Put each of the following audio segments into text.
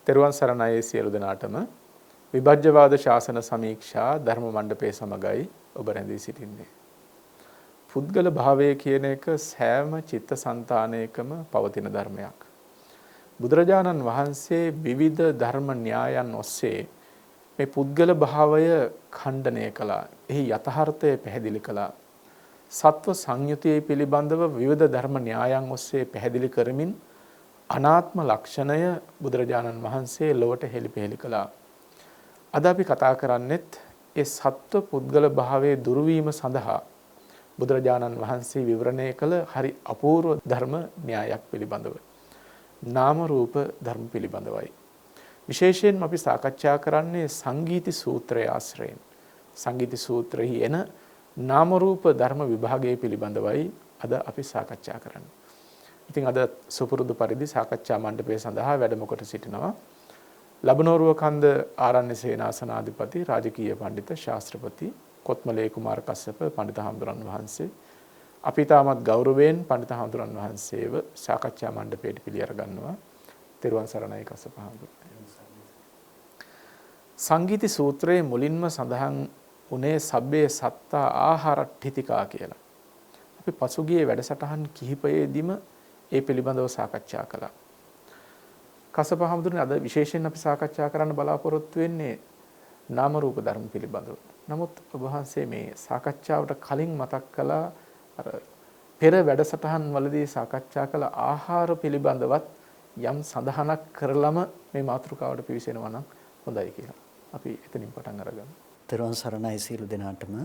තෙරුවන් සරණයි සියලු දෙනාටම විභජ්‍යවාද ශාසන සමීක්ෂා ධර්ම මණ්ඩපයේ සමගයි ඔබ රැඳී සිටින්නේ. පුද්ගල භාවය කියන එක සෑම චිත්තසංතානයකම පවතින ධර්මයක්. බුදුරජාණන් වහන්සේ විවිධ ධර්ම න්‍යායන් ඔස්සේ මේ පුද්ගල භාවය ඛණ්ඩනය කළා. එහි යථාර්ථය පැහැදිලි කළා. සත්ව සංයුතිය පිළිබඳව විවිධ ධර්ම න්‍යායන් ඔස්සේ පැහැදිලි කරමින් අනාත්ම ලක්ෂණය බුදුරජාණන් වහන්සේ ලොවට හෙළිපෙහෙළි කළා. අද අපි කතා කරන්නේත් ඒ සත්ව පුද්ගල භාවයේ දුරු වීම සඳහා බුදුරජාණන් වහන්සේ විවරණය කළ හරි අපූර්ව ධර්ම න්‍යායක් පිළිබඳව. නාම රූප ධර්ම පිළිබඳවයි. විශේෂයෙන්ම අපි සාකච්ඡා කරන්නේ සංගීති සූත්‍රය ආශ්‍රයෙන්. සංගීති සූත්‍රෙහි එන නාම රූප ධර්ම විභාගය පිළිබඳවයි අද අපි සාකච්ඡා කරන්නේ. ඉතින් අද සුපුරුදු පරිදි සාකච්ඡා මණ්ඩපය සඳහා වැඩම කොට සිටිනවා ලබනෝරුව කන්ද ආරණ්‍ය සේනාසනාධිපති රාජකීය පඬිත ශාස්ත්‍රපති කොත්මලේ කුමාර කස්සප පඬිත හාමුදුරන් වහන්සේ. අපි තාමත් ගෞරවයෙන් පඬිත හාමුදුරන් වහන්සේව සාකච්ඡා මණ්ඩපයට පිළිඅර ගන්නවා. තෙරුවන් සරණයි කස්සප හාමුදුරන්. සංගීති සූත්‍රයේ මුලින්ම සඳහන් උනේ සබ්බේ සත්තා ආහාරට්ඨිතිකා කියලා. අපි පසුගියේ වැඩසටහන් කිහිපයේදීම ඒ පිළිබඳව සාකච්ඡා කළා. කස්සප හාමුදුරනේ අද විශේෂයෙන් අපි සාකච්ඡා කරන්න බලාපොරොත්තු වෙන්නේ නාම රූප ධර්ම පිළිබඳව. නමුත් ඔබ වහන්සේ මේ සාකච්ඡාවට කලින් මතක් කළා අර පෙර වැඩසටහන් වලදී සාකච්ඡා කළ ආහාර පිළිබඳවත් යම් සඳහනක් කරලම මේ මාතෘකාවට පිවිසෙනවා නම් හොඳයි කියලා. අපි එතනින් පටන් අරගමු. තෙරුවන් සරණයි සියලු දෙනාටම.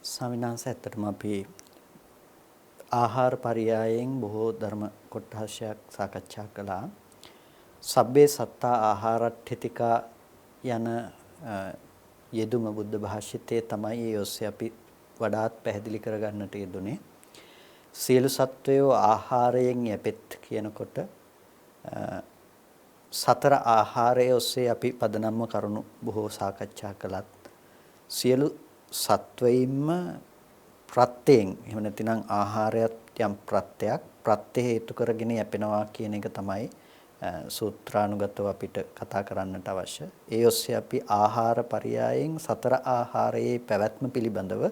ස්වාමීන් වහන්සේ ඇත්තටම අපි ආහාර පරයයන් බොහෝ ධර්ම කොටහසක් සාකච්ඡා කළා. සබ්බේ සත්තා ආහාරට්ඨිතිකා යන යෙදුම බුද්ධ භාෂිතයේ තමයි ඒ ඔස්සේ අපි වඩාත් පැහැදිලි කරගන්නට යෙදුනේ. සියලු සත්වයෝ ආහාරයෙන් යැපෙත් කියනකොට සතර ආහාරයේ ඔස්සේ අපි පදනම්ම කරුණු බොහෝ සාකච්ඡා කළත් සියලු සත්වයින්ම ප්‍රත්‍යයෙන් එහෙම නැතිනම් ආහාරයත් යම් ප්‍රත්‍යක් ප්‍රත්‍ය හේතු කරගෙන යැපෙනවා කියන එක තමයි සූත්‍රානුගතව අපිට කතා කරන්නට අවශ්‍ය. ඒ ඔස්සේ අපි ආහාර පරයයන් සතර ආහාරයේ පැවැත්ම පිළිබඳව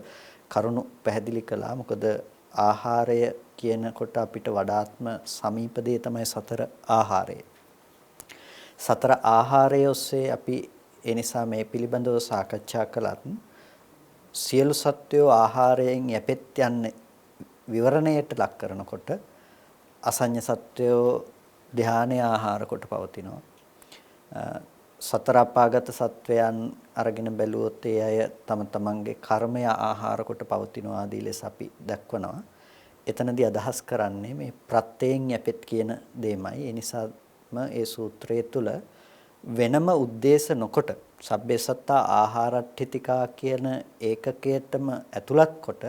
කරුණු පැහැදිලි කළා. මොකද ආහාරය කියනකොට අපිට වඩාත්ම සමීප දේ තමයි සතර ආහාරය. සතර ආහාරය ඔස්සේ අපි ඒ නිසා මේ පිළිබඳව සාකච්ඡා කළත් සියලු සත්වයෝ ආහාරයෙන් යැපෙත් යන්නේ විවරණයට ලක් කරනකොට අසඤ්ඤ සත්වයෝ ධානයේ ආහාර කොට පවතිනවා. සතර අපාගත සත්වයන් අරගෙන බැලුවොත් ඒ අය තම තමන්ගේ කර්මය ආහාර කොට පවතිනවා ආදී ලෙස අපි දක්වනවා. එතනදී අදහස් කරන්නේ මේ ප්‍රත්‍යයෙන් යැපෙත් කියන දෙයමයි. ඒ නිසාම ඒ සූත්‍රයේ තුල වෙනම ಉದ್ದೇಶ නොකොට සබ්බේ සත්තා ආහාරට්ඨිතිකා කියන ඒකකයටම ඇතුළත් කොට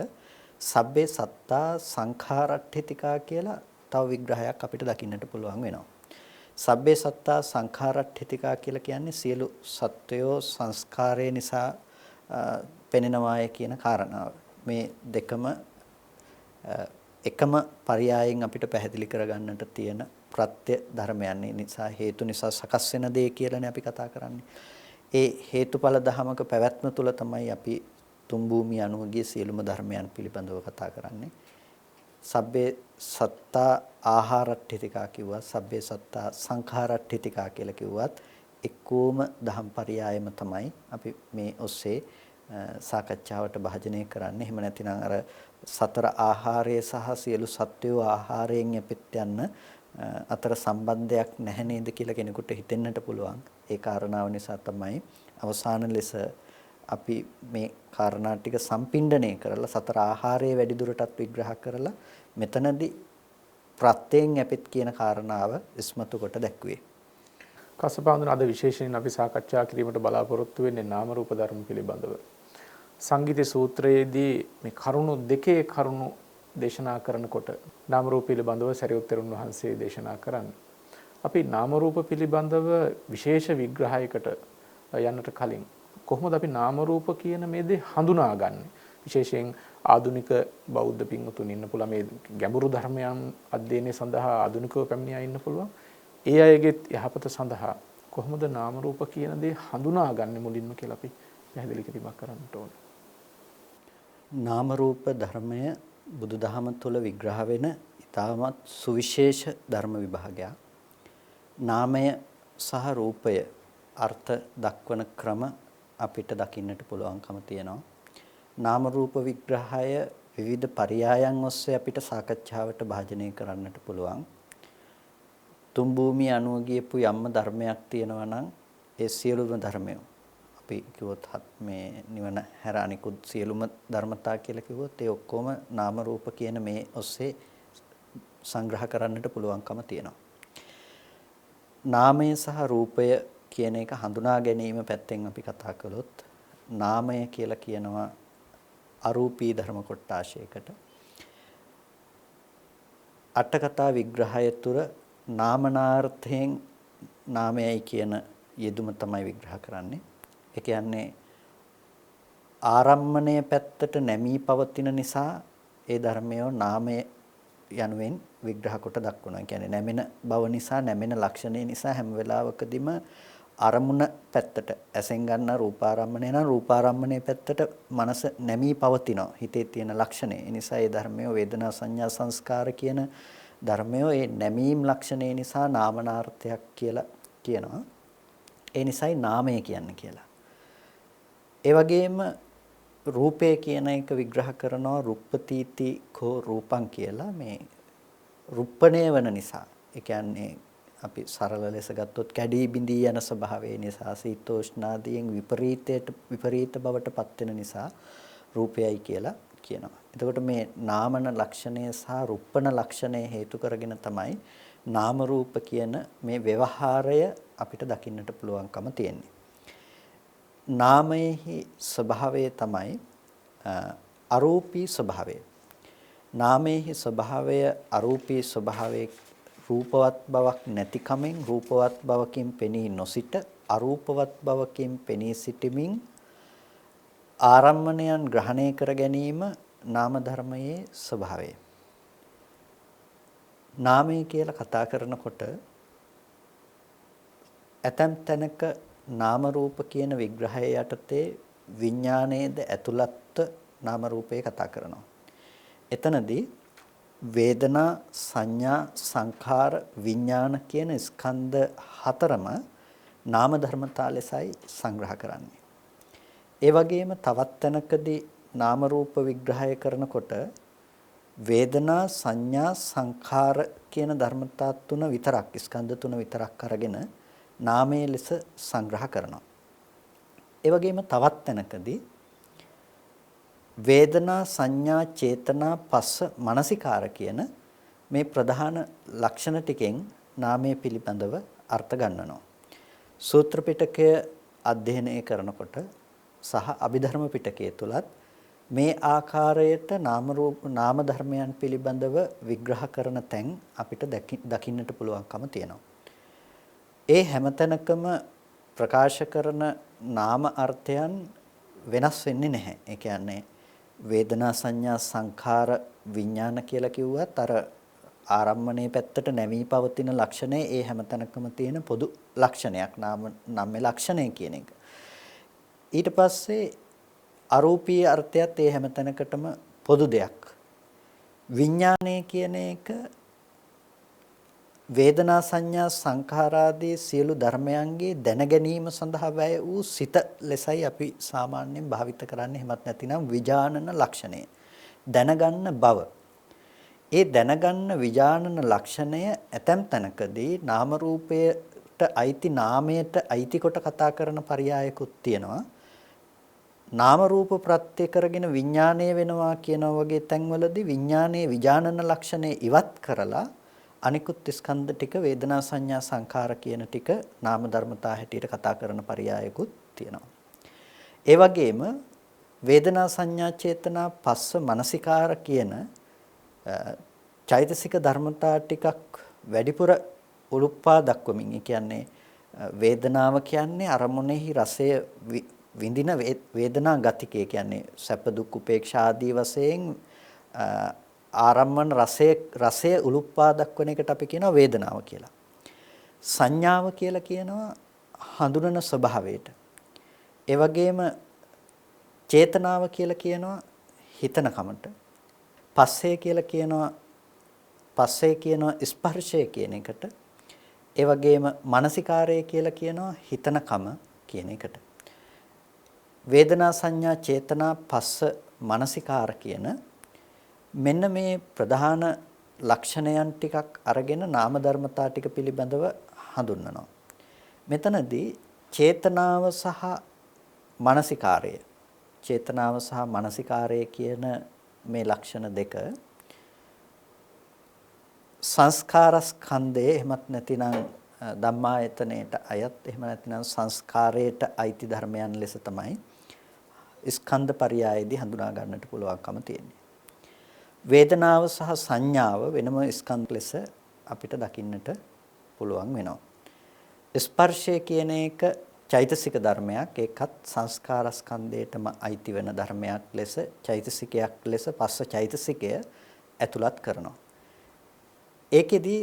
සබ්බේ සත්තා සංඛාරට්ඨිතිකා කියලා තව විග්‍රහයක් අපිට දකින්නට පුළුවන් වෙනවා. සබ්බේ සත්තා සංඛාරට්ඨිතිකා කියලා කියන්නේ සියලු සත්වයෝ සංස්කාරය නිසා පෙනෙනවාය කියන කාරණාව. මේ දෙකම එකම පරයයන් අපිට පැහැදිලි කරගන්නට තියෙන ප්‍රත්‍ය ධර්මයන් නිසා හේතු නිසා සකස් වෙන දේ කියලානේ අපි කතා කරන්නේ. ඒ හේතුඵල ධමක පැවැත්ම තුළ තමයි අපි තුන් භූමිය අනුගිය සියලුම ධර්මයන් පිළිබඳව කතා කරන්නේ. සබ්බේ සත්තා ආහාරට්ඨිතිකා කිව්වා සබ්බේ සත්තා සංඛාරට්ඨිතිකා කියලා කිව්වත් එක්කෝම දහම් පරයයම තමයි අපි මේ ඔස්සේ සාකච්ඡාවට භාජනය කරන්නේ. එහෙම නැතිනම් අර සතර ආහාරය සහ සියලු සත්වයෝ ආහාරයෙන් යැපෙත් යන්න අතර සම්බන්ධයක් නැහැ නේද කියලා කෙනෙකුට හිතෙන්නට පුළුවන්. ඒ කාරණාව නිසා තමයි අවසාන ලෙස අපි මේ කාරණා ටික සම්පින්ඩණය කරලා සතර ආහාරයේ වැඩි දුරටත් විග්‍රහ කරලා මෙතනදී ප්‍රත්‍යයෙන් යැපෙත් කියන කාරණාව ඉස්මතු කොට දැක්ුවේ. කස්සපාන්දුන අද විශේෂයෙන් අපි සාකච්ඡා කිරීමට බලාපොරොත්තු වෙන්නේ නාම රූප ධර්ම පිළිබඳව. සංගීත සූත්‍රයේදී මේ කරුණු දෙකේ කරුණු දේශනා කරනකොට නාම රූප පිළිබඳව සරියුත් තෙරුන් වහන්සේ දේශනා කරන්නේ. අපි නාම රූප පිළිබඳව විශේෂ විග්‍රහයකට යන්නට කලින් කොහොමද අපි නාම රූප කියන මේ දේ හඳුනාගන්නේ? විශේෂයෙන් ආධුනික බෞද්ධ පින්වතුන් ඉන්න පුළුවන් මේ ගැඹුරු ධර්මයන් අධ්‍යයනය සඳහා ආධුනිකව පැමිණියා ඉන්න පුළුවන්. ඒ අයගේ යහපත සඳහා කොහොමද නාම රූප කියන දේ හඳුනාගන්නේ මුලින්ම කියලා අපි පැහැදිලි කිරීමක් කරන්නට ඕනේ. නාම රූප ධර්මය බුදුදහම තුළ විග්‍රහ වෙන ඉතාමත් සුවිශේෂ ධර්ම විභාගයක්. නාමය සහ රූපය අර්ථ දක්වන ක්‍රම අපිට දකින්නට පුළුවන්කම තියෙනවා. නාම රූප විග්‍රහය විවිධ පරයයන් ඔස්සේ අපිට සාකච්ඡාවට භාජනය කරන්නට පුළුවන්. තුන් භූමිය අනුව ගියපු යම්ම ධර්මයක් තියෙනවා නම් ඒ සියලුම ධර්මය අපි කිව්වොත් මේ නිවන හැර අනිකුත් සියලුම ධර්මතා කියලා කිව්වොත් ඒ ඔක්කොම නාම රූප කියන මේ ඔස්සේ සංග්‍රහ කරන්නට පුළුවන්කම තියෙනවා. නාමය සහ රූපය කියන එක හඳුනා ගැනීම පැත්තෙන් අපි කතා කළොත් නාමය කියලා කියනවා අරූපී ධර්ම කොටාශයකට. අටකතා විග්‍රහය තුර නාමනාර්ථයෙන් නාමයයි කියන යෙදුම තමයි විග්‍රහ කරන්නේ. ඒ කියන්නේ ආරම්මණය පැත්තට නැමී පවතින නිසා ඒ ධර්මය නාමය යනුවෙන් විග්‍රහ කොට දක්වනවා. කියන්නේ නැමෙන බව නිසා නැමෙන ලක්ෂණය නිසා හැම වෙලාවකදීම අරමුණ පැත්තට ඇසෙන් ගන්න රූපාරම්මණය නම් රූපාරම්මණය පැත්තට මනස නැමී පවතිනවා. හිතේ තියෙන ලක්ෂණය. ඒ නිසා ඒ ධර්මය වේදනා සංඥා සංස්කාර කියන ධර්මය ඒ නැමීම් ලක්ෂණය නිසා නාමනාර්ථයක් කියලා කියනවා. ඒ නිසායි නාමය කියන්නේ කියලා. ඒ වගේම රූපය කියන එක විග්‍රහ කරනවා රුප්පතිති කෝ රූපං කියලා. මේ රුප්පණය වන නිසා. ඒ කියන්නේ අපි සරල ලෙස ගත්තොත් කැඩී බිඳී යන ස්වභාවය නිසා සීතෝෂ්ණාදීන් විපරීත බවට පත් වෙන නිසා රූපයයි කියලා කියනවා. එතකොට මේ නාමන ලක්ෂණය සහ රුප්පණ ලක්ෂණය හේතු කරගෙන තමයි නාම රූප කියන මේ ව්‍යවහාරය අපිට දකින්නට පුළුවන්කම තියෙන්නේ. නාමයේහි ස්වභාවය තමයි අරූපී ස්වභාවය. නාමයේහි ස්වභාවය අරූපී ස්වභාවයේ රූපවත් බවක් නැතිකමෙන් රූපවත් බවකින් පෙනී නොසිට අරූපවත් බවකින් පෙනී සිටමින් ආරම්මණයන් ග්‍රහණය කර ගැනීම නාම ධර්මයේ ස්වභාවය. නාමය කියලා කතා කරනකොට ඇතැම් තැනක නාම රූප කියන විග්‍රහය යටතේ විඥානයේද ඇතුළත් නාම රූපේ කතා කරනවා. එතනදී වේදනා සංඥා සංඛාර විඥාන කියන ස්කන්ධ හතරම නාම ධර්මතා ලෙසයි සංග්‍රහ කරන්නේ. ඒ වගේම තවත් තැනකදී නාම රූප විග්‍රහය කරනකොට වේදනා සංඥා සංඛාර කියන ධර්මතා තුන විතරක් ස්කන්ධ තුන විතරක් අරගෙන නාමයේ ලෙස සංග්‍රහ කරනවා. ඒ වගේම තවත් තැනකදී වේදනා සංඥා චේතනා පස්ස මනසිකාර කියන මේ ප්‍රධාන ලක්ෂණ ටිකෙන් නාමයේ පිළිබඳව අර්ථ ගන්වනවා. සූත්‍ර පිටකය අධ්‍යයනය කරනකොට සහ අභිධර්ම පිටකයේ තුලත් මේ ආකාරයට නාම ධර්මයන් පිළිබඳව විග්‍රහ කරන තැන් අපිට දකින්නට පුළුවන්කම තියෙනවා. ඒ හැමතැනකම ප්‍රකාශ කරන නාම අර්ථයන් වෙනස් වෙන්නේ නැහැ. ඒ කියන්නේ වේදනා සංඥා සංඛාර විඥාන කියලා කිව්වත් අර ආරම්මණයේ පැත්තට නැමී පවතින ලක්ෂණය ඒ හැමතැනකම තියෙන පොදු ලක්ෂණයක් නාම ලක්ෂණය කියන එක. ඊට පස්සේ අරූපී අර්ථයත් ඒ හැමතැනකටම පොදු දෙයක්. විඥානය කියන එක වේදනා සංඥා සංඛාරාදී සියලු ධර්මයන්ගේ දැනගැනීම සඳහා වැය වූ සිත ලෙසයි අපි සාමාන්‍යයෙන් භාවිත කරන්නේ. එහෙමත් නැතිනම් විජානන ලක්ෂණය දැනගන්න බව. ඒ දැනගන්න විජානන ලක්ෂණය ඇතැම් තැනකදී නාම රූපයට අයිති නාමයට අයිති කොට කතා කරන පරයයකුත් තියෙනවා. නාම රූප ප්‍රත්‍ය කරගෙන විඥාණය වෙනවා කියන වගේ තැන්වලදී විඥානයේ විජානන ලක්ෂණය ඉවත් කරලා අනිකුත් ස්කන්ධ ටික වේදනා සංඥා සංඛාර කියන ටික නාම ධර්මතා හැටියට කතා කරන පරයයකුත් තියෙනවා. ඒ වගේම වේදනා සංඥා චේතනා පස්ස මනසිකාර කියන චෛතසික ධර්මතා ටිකක් වැඩිපුර උලුප්පා දක්වමින්, ඒ කියන්නේ වේදනාව කියන්නේ අරමුණෙහි රසය විඳින වේදනා ගතිකය, කියන්නේ සැප දුක් උපේක්ෂා ආදී වශයෙන් ආරම්මන රසය උලුප්පා දක්වන එකට අපි කියනවා වේදනාව කියලා. සංඥාව කියලා කියනවා හඳුනන ස්වභාවයට. ඒ වගේම චේතනාව කියලා කියනවා හිතන කමට. පස්සේ කියලා කියනවා පස්සේ කියනවා ස්පර්ශය කියන එකට. ඒ වගේම මානසිකාරය කියලා කියනවා හිතනකම කියන එකට. වේදනා සංඥා චේතනා පස්ස මානසිකාර කියන මෙන්න මේ ප්‍රධාන ලක්ෂණයන් ටිකක් අරගෙන නාම ධර්මතා ටික පිළිබඳව හඳුන්වනවා. මෙතනදී චේතනාව සහ මානසිකාරය චේතනාව සහ මානසිකාරය කියන මේ ලක්ෂණ දෙක සංස්කාරස්කන්ධයේ එහෙමත් නැතිනම් ධම්මායතනයට අයත් එහෙම නැතිනම් සංස්කාරයට අයිති ධර්මයන් ලෙස තමයි ස්කන්ධ පරයයේදී හඳුනා ගන්නට පුළුවන්කම තියෙන්නේ. වේදනාව සහ සංඥාව වෙනම ස්කන්ධ ලෙස අපිට දකින්නට පුළුවන් වෙනවා. ස්පර්ශය කියන එක චෛතසික ධර්මයක්. ඒකත් සංස්කාරස්කන්ධයටම අයිති වෙන ධර්මයක් ලෙස චෛතසිකයක් ලෙස පස්ස චෛතසිකය ඇතුළත් කරනවා. ඒකෙදි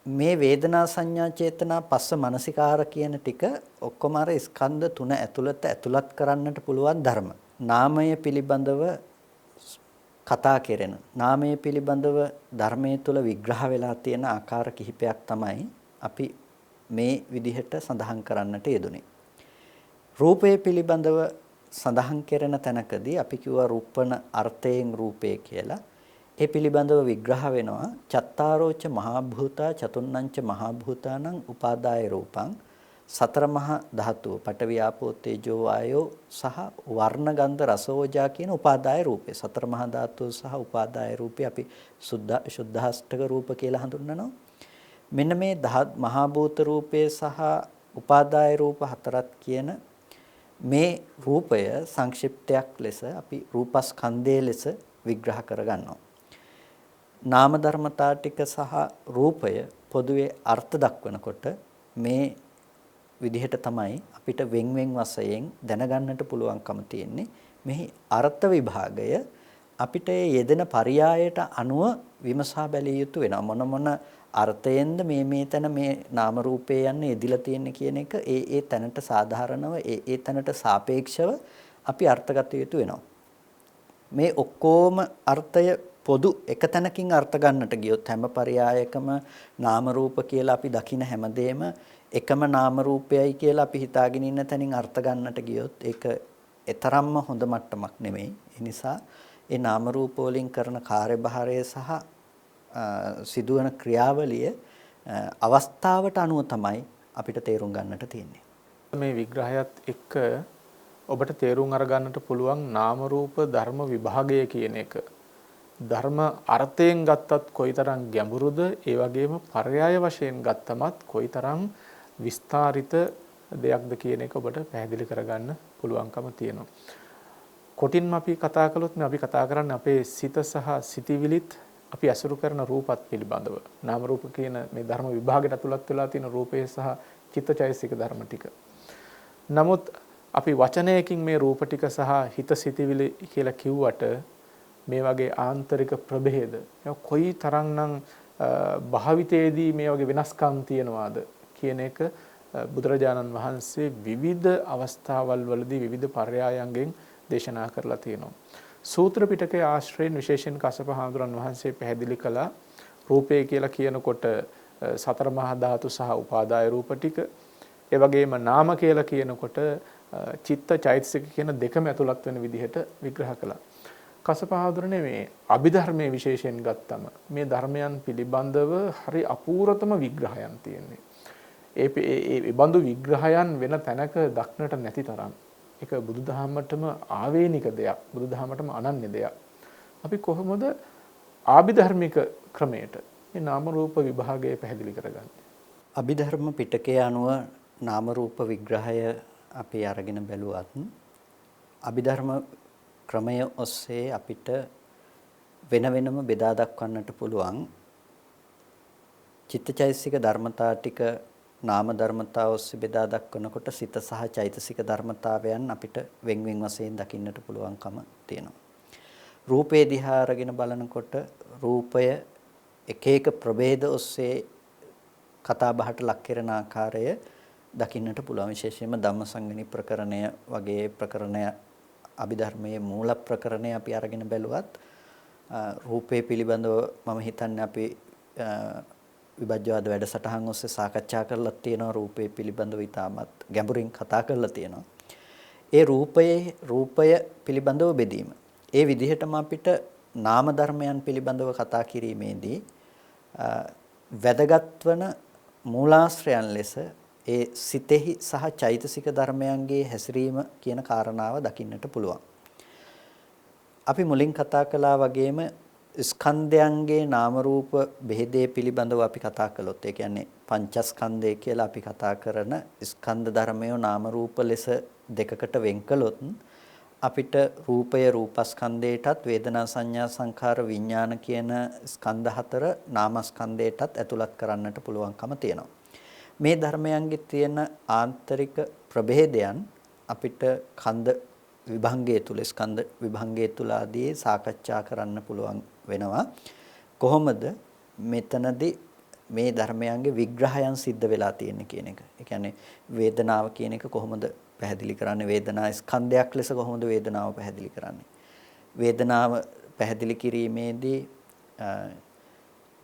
මේ වේදනා සංඥා චේතනා පස්ස මනසිකාර කියන ටික ඔක්කොම අර ස්කන්ධ තුන ඇතුළත් කරන්නට පුළුවන් ධර්ම. නාමය පිළිබඳව කතා කෙරෙන නාමය පිළිබඳව ධර්මයේ තුල විග්‍රහ වෙලා තියෙන ආකාර කිහිපයක් තමයි අපි මේ විදිහට සඳහන් කරන්නට යෙදුනේ. රූපය පිළිබඳව සඳහන් කෙරෙන තැනකදී අපි කිව්වා රූපණ අර්ථයෙන් රූපේ කියලා. ඒ පිළිබඳව විග්‍රහ වෙනවා චත්තාරෝච මහා භූතා චතුන්නංච මහා භූතානං උපාදාය රූපං සතර මහා ධාතු පඨවි ආපෝ තේජෝ වායෝ සහ වර්ණ ගන්ධ රස ඕජා කියන උපාදාය රූපේ සතර මහා ධාතු සහ උපාදාය රූපේ අපි සුද්ධාෂ්ටක රූප කියලා හඳුන්වනවා. මෙන්න මේ මහා භූත රූපේ සහ උපාදාය රූප හතරත් කියන මේ රූපය සංක්ෂිප්තයක් ලෙස අපි රූපස්කන්ධය ලෙස විග්‍රහ කරගන්නවා. නාම ධර්මතා ටික සහ රූපය පොදුවේ අර්ථ දක්වනකොට මේ විදිහට තමයි අපිට වෙන් වශයෙන් දැනගන්නට පුළුවන්කම තියෙන්නේ. මෙහි අර්ථ විභාගය අපිට යෙදෙන පරයයට අනුව විමසා බැලිය යුතු වෙනවා. මොන අර්ථයෙන්ද මේ තැන මේ නාම රූපේ යන්නේ යෙදිලා තියෙන්නේ කියන එක ඒ තැනට සාධාරණව ඒ තැනට සාපේක්ෂව අපි අර්ථගත යුතු වෙනවා. මේ ඔක්කොම අර්ථය පොදු එක තැනකින් අර්ථ ගන්නට ගියොත් හැම පරයයකම නාම රූප කියලා අපි දකින හැමදේම එකම නාම රූපයයි කියලා අපි හිතාගෙන ඉන්න තැනින් අර්ථ ගන්නට ගියොත් ඒක ඊතරම්ම හොඳ මට්ටමක් නෙමෙයි. ඒ නිසා ඒ නාම රූප වලින් කරන කාර්යභාරය සහ සිදුවන ක්‍රියාවලිය අවස්ථාවට අනුව තමයි අපිට තේරුම් ගන්නට තියෙන්නේ. මේ විග්‍රහයත් එක්ක ඔබට තේරුම් අරගන්නට පුළුවන් නාම රූප ධර්ම විභාගය කියන එක. ධර්ම අර්ථයෙන් ගත්තත් කොයිතරම් ගැඹුරුද ඒ වගේම පරයය වශයෙන් ගත්තමත් කොයිතරම් විස්තරිත දෙයක්ද කියන එක ඔබට පැහැදිලි කරගන්න පුළුවන්කම තියෙනවා. කොටින්ම අපි කතා කළොත් අපි කතා කරන්නේ අපේ සිත සහ සිතිවිලිත් අපි අසුරු කරන රූපත් පිළිබඳව. නාම රූප කියන මේ ධර්ම විභාගයට ඇතුළත් වෙලා තියෙන රූපය සහ චිත්තචෛතසික ධර්ම ටික. නමුත් අපි වචනයකින් මේ රූප ටික සහ හිත සිතිවිලි කියලා කිව්වට මේ වගේ ආන්තරික ප්‍රභේද කොයි තරම්නම් භාවිතයේදී මේ වගේ වෙනස්කම් තියනවාද කියන එක බුදුරජාණන් වහන්සේ විවිධ අවස්ථාවල් වලදී විවිධ පර්යායන්ගෙන් දේශනා කරලා තියෙනවා. සූත්‍ර පිටකයේ ආශ්‍රයෙන් විශේෂයෙන් කස්සප හාමුදුරන් වහන්සේ පැහැදිලි කළා රූපය කියලා කියනකොට සතර මහා ධාතු සහ උපාදාය රූප ටික ඒ වගේම නාම කියලා කියනකොට චිත්ත චෛතසික කියන දෙකම ඇතුළත් වෙන විදිහට විග්‍රහ කළා. කස්සප හාමුදුරනේ මේ අභිධර්මයේ විශේෂයෙන් ගත්තම මේ ධර්මයන් පිළිබඳව හරි අපූර්වතම විග්‍රහයන් තියෙන්නේ. ඒ බඳු විග්‍රහයන් වෙන තැනක දක්නට නැති තරම් ඒක බුදුදහමටම ආවේනික දෙයක්, බුදුදහමටම අනන්‍ය දෙයක්. අපි කොහොමද ආභිධර්මික ක්‍රමයට මේ නාම රූප විභාගය පැහැදිලි කරගන්නේ? අභිධර්ම පිටකයේ අනුව නාම රූප විග්‍රහය අපි අරගෙන බැලුවත් අභිධර්ම ක්‍රමය ඔස්සේ අපිට වෙනම බෙදා දක්වන්නට පුළුවන් චිත්තචෛතසික ධර්මතා ටික නාම ධර්මතා ඔස්සේ බෙදා දක්වනකොට සිත සහ චෛතසික ධර්මතාවයන් අපිට වෙන් වශයෙන් දකින්නට පුළුවන්කම තියෙනවා. රූපේ දිහා අරගෙන බලනකොට රූපය එක ප්‍රභේද ඔස්සේ කතා බහට ලක් කරන ආකාරය දකින්නට පුළුවන්. විශේෂයෙන්ම ධම්මසංගණි ප්‍රකරණය වගේ ප්‍රකරණය අභිධර්මයේ මූල ප්‍රකරණය අපි අරගෙන බැලුවත් රූපේ පිළිබඳව මම හිතන්නේ අපි විභජ්‍යවාද වැඩසටහන් ඔස්සේ සාකච්ඡා කරලා තියෙනවා. රූපේ පිළිබඳව ඉතාමත් ගැඹුරින් කතා කරලා තියෙනවා. ඒ රූපය පිළිබඳව බෙදීම. ඒ විදිහටම අපිට නාම ධර්මයන් පිළිබඳව කතා කිරීමේදී වැදගත් වන මූලාශ්‍රයන් ලෙස ඒ සිතෙහි සහ චෛතසික ධර්මයන්ගේ හැසිරීම කියන කාරණාව දකින්නට පුළුවන්. අපි මුලින් කතා කළා වගේම ස්කන්ධයන්ගේ නාම රූප බෙහෙදේ පිළිබඳව අපි කතා කළොත් ඒ කියන්නේ පංචස්කන්ධය කියලා අපි කතා කරන ස්කන්ධ ධර්මය නාම රූප ලෙස දෙකකට වෙන් කළොත් අපිට රූපය රූපස්කන්ධයටත් වේදනා සංඥා සංඛාර විඥාන කියන ස්කන්ධ හතර නාමස්කන්ධයටත් ඇතුළත් කරන්නට පුළුවන්කම තියෙනවා. මේ ධර්මයන්ගේ තියෙන ආන්තරික ප්‍රභේදයන් අපිට කන්ද විභංගය තුල ස්කන්ධ විභංගය තුල ආදී සාකච්ඡා කරන්න පුළුවන් වෙනවා. කොහොමද මෙතනදී මේ ධර්මයන්ගේ විග්‍රහයන් සිද්ධ වෙලා තියෙන්නේ කියන එක. ඒ කියන්නේ වේදනාව කියන එක කොහොමද පැහැදිලි කරන්නේ? වේදනා ස්කන්ධයක් ලෙස කොහොමද වේදනාව පැහැදිලි කරන්නේ? වේදනාව පැහැදිලි කිරීමේදී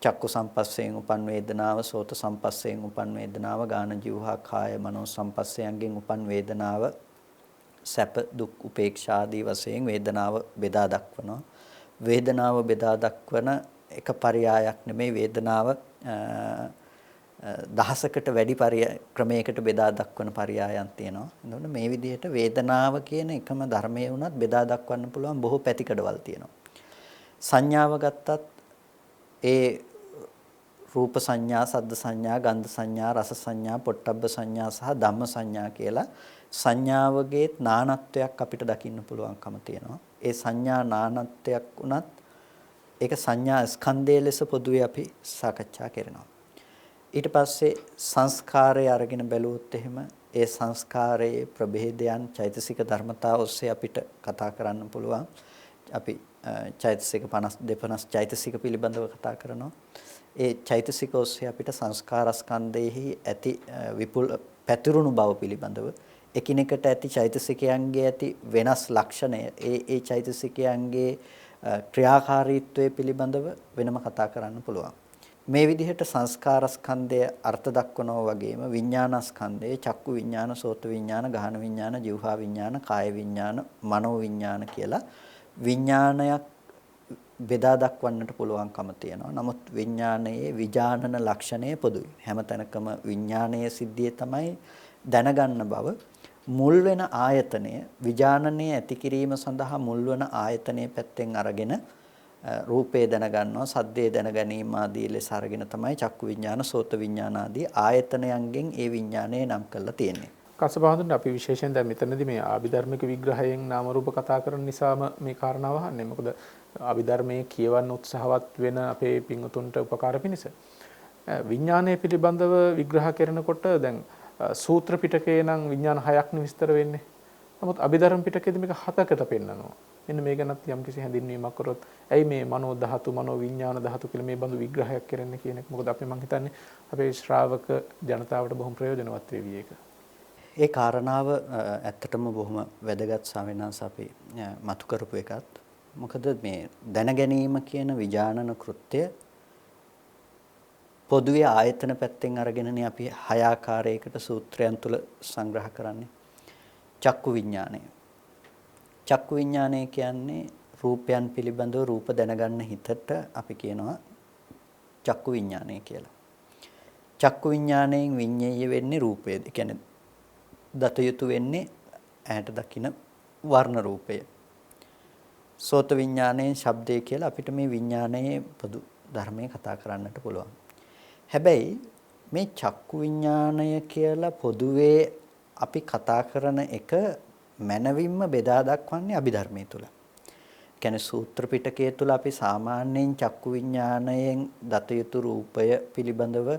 චක්කු සම්පස්සයෙන් උපන් වේදනාව, සෝත සම්පස්සයෙන් උපන් වේදනාව, ගාන ජීවහා කාය මනෝ සම්පස්සයන්ගෙන් උපන් වේදනාව, සැප දුක් උපේක්ෂා ආදී වශයෙන් වේදනාව බෙදා දක්වනවා. වේදනාව බෙදා දක්වන එක පරයයක් නෙමෙයි වේදනාව දහසකට වැඩි ක්‍රමයකට බෙදා දක්වන පරයයන් තියෙනවා. එතකොට මේ විදිහට වේදනාව කියන එකම ධර්මයේ වුණත් බෙදා දක්වන්න පුළුවන් බොහෝ පැතිකඩවල් තියෙනවා. සංඥාව ගත්තත් ඒ රූප සංඥා, සද්ද සංඥා, ගන්ධ සංඥා, රස සංඥා, පොට්ටබ්බ සංඥා සහ ධම්ම සංඥා කියලා සංඥාවගේ නානත්වයක් අපිට දකින්න පුළුවන්කම තියෙනවා. ඒ සංඥා නානත්වයක් උනත් ඒක සංඥා ස්කන්ධය ලෙස පොදුවේ අපි සාකච්ඡා කරනවා. ඊට පස්සේ සංස්කාරය අරගෙන බැලුවොත් එහෙම ඒ සංස්කාරයේ ප්‍රභේදයන් චෛතසික ධර්මතා ඔස්සේ අපිට කතා කරන්න පුළුවන්. අපි චෛතසික 52 චෛතසික පිළිබඳව කතා කරනවා. ඒ චෛතසික ඔස්සේ අපිට සංස්කාර ස්කන්ධයෙහි ඇති විපුල පැතිරුණු බව පිළිබඳව එකිනෙකට ඇති චෛතසිකයන්ගේ ඇති වෙනස් ලක්ෂණය ඒ චෛතසිකයන්ගේ ක්‍රියාකාරීත්වය පිළිබඳව වෙනම කතා කරන්න පුළුවන්. මේ විදිහට සංස්කාර ස්කන්ධය අර්ථ දක්වනවා වගේම විඥාන ස්කන්ධය චක්කු විඥාන, සෝත විඥාන, ගහන විඥාන, જીවහා විඥාන, කාය විඥාන, මනෝ විඥාන කියලා විඥානයක් බෙදා දක්වන්නට පුළුවන්කම තියෙනවා. නමුත් විඥානයේ විජානන ලක්ෂණය පොදුයි. හැමතැනකම විඥානයේ සිද්ධිය තමයි දැනගන්න බව. මුල් වෙන ආයතනය විජානනයේ ඇති කිරීම සඳහා මුල් වෙන ආයතනයේ පැත්තෙන් අරගෙන රූපේ දැනගන්නවා, සද්දේ දැනගැනීම ආදී ලෙස අරගෙන තමයි චක්කු විඥාන, සෝත විඥාන ආදී ආයතනයන්ගෙන් ඒ විඥානය නම් කරලා තියෙන්නේ. කසබහඳුන් අපි විශේෂයෙන් දැන් මෙතනදී මේ ආභිධර්මික විග්‍රහයෙන් නාම රූප කතා කරන නිසාම මේ කාරණාව අහන්නේ. මොකද ආභිධර්මයේ කියවන්න උත්සාහවත් වෙන අපේ පින්වතුන්ට උපකාර පිණිස විඥානය පිළිබඳව විග්‍රහ කරනකොට දැන් සූත්‍ර පිටකේ නම් විඥාන 6ක් විස්තර වෙන්නේ. නමුත් අභිධර්ම පිටකයේදී මේක 7කට පෙන්නනවා. මෙන්න මේ ගැනත් යම්කිසි හැඳින්වීමක් කරොත් ඇයි මේ මනෝ ධාතු, මනෝ විඥාන ධාතු කියලා මේ බඳු විග්‍රහයක් කරන්න කියන එක. මොකද අපි මං හිතන්නේ අපේ ශ්‍රාවක ජනතාවට බොහොම ප්‍රයෝජනවත් වේවි ඒක. ඒ කාරණාව ඇත්තටම බොහොම වැදගත් ස්වාමීනාස අපි මතු කරපු එකත්. මොකද මේ දැනගැනීම කියන විඥානන කෘත්‍ය පොදුවේ ආයතන පැත්තෙන් අරගෙනනේ අපි 6 ආකාරයකට සූත්‍රයන් තුල සංග්‍රහ කරන්නේ. චක්කු විඥානය. චක්කු විඥානය කියන්නේ රූපයන් පිළිබඳව රූප දැනගන්න හිතට අපි කියනවා චක්කු විඥානය කියලා. චක්කු විඥාණයෙන් විඤ්ඤාය වෙන්නේ රූපය. ඒ කියන්නේ දත යුතු වෙන්නේ ඇහැට දකින වර්ණ රූපය. සෝත විඥාණයෙන් ශබ්දය කියලා අපිට මේ විඥානයේ පොදු ධර්මයේ කතා කරන්නට පුළුවන්. හැබැයි මේ චක්කු විඥානය කියලා පොදුවේ අපි කතා කරන එක මනවින්ම බෙදා දක්වන්නේ අභිධර්මයේ තුල. කියන්නේ සූත්‍ර පිටකයේ තුල අපි සාමාන්‍යයෙන් චක්කු විඥාණයෙන් දත යුතු රූපය පිළිබඳව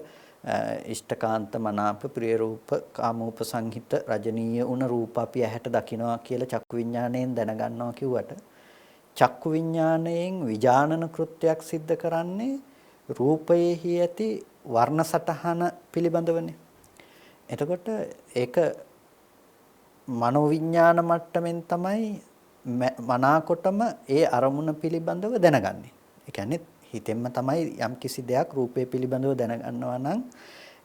ඉෂ්ඨකාන්ත මනාප ප්‍රිය රූප කාමෝප සංහිත රජනීය උන රූප අපි ඇහැට දකිනවා කියලා චක්කු විඥාණයෙන් දැනගන්නවා කිව්වට චක්කු විඥාණයෙන් විජානන කෘත්‍යයක් සිද්ධ කරන්නේ රූපයේහි ඇති වර්ණ සටහන පිළිබඳවනේ. එතකොට ඒක මනෝවිඤ්ඤාණ මට්ටමින් තමයි මනාකොටම ඒ අරමුණ පිළිබඳව දැනගන්නේ. ඒ කියන්නේ හිතෙන්ම තමයි යම් කිසි දෙයක් රූපේ පිළිබඳව දැනගන්නවා නම්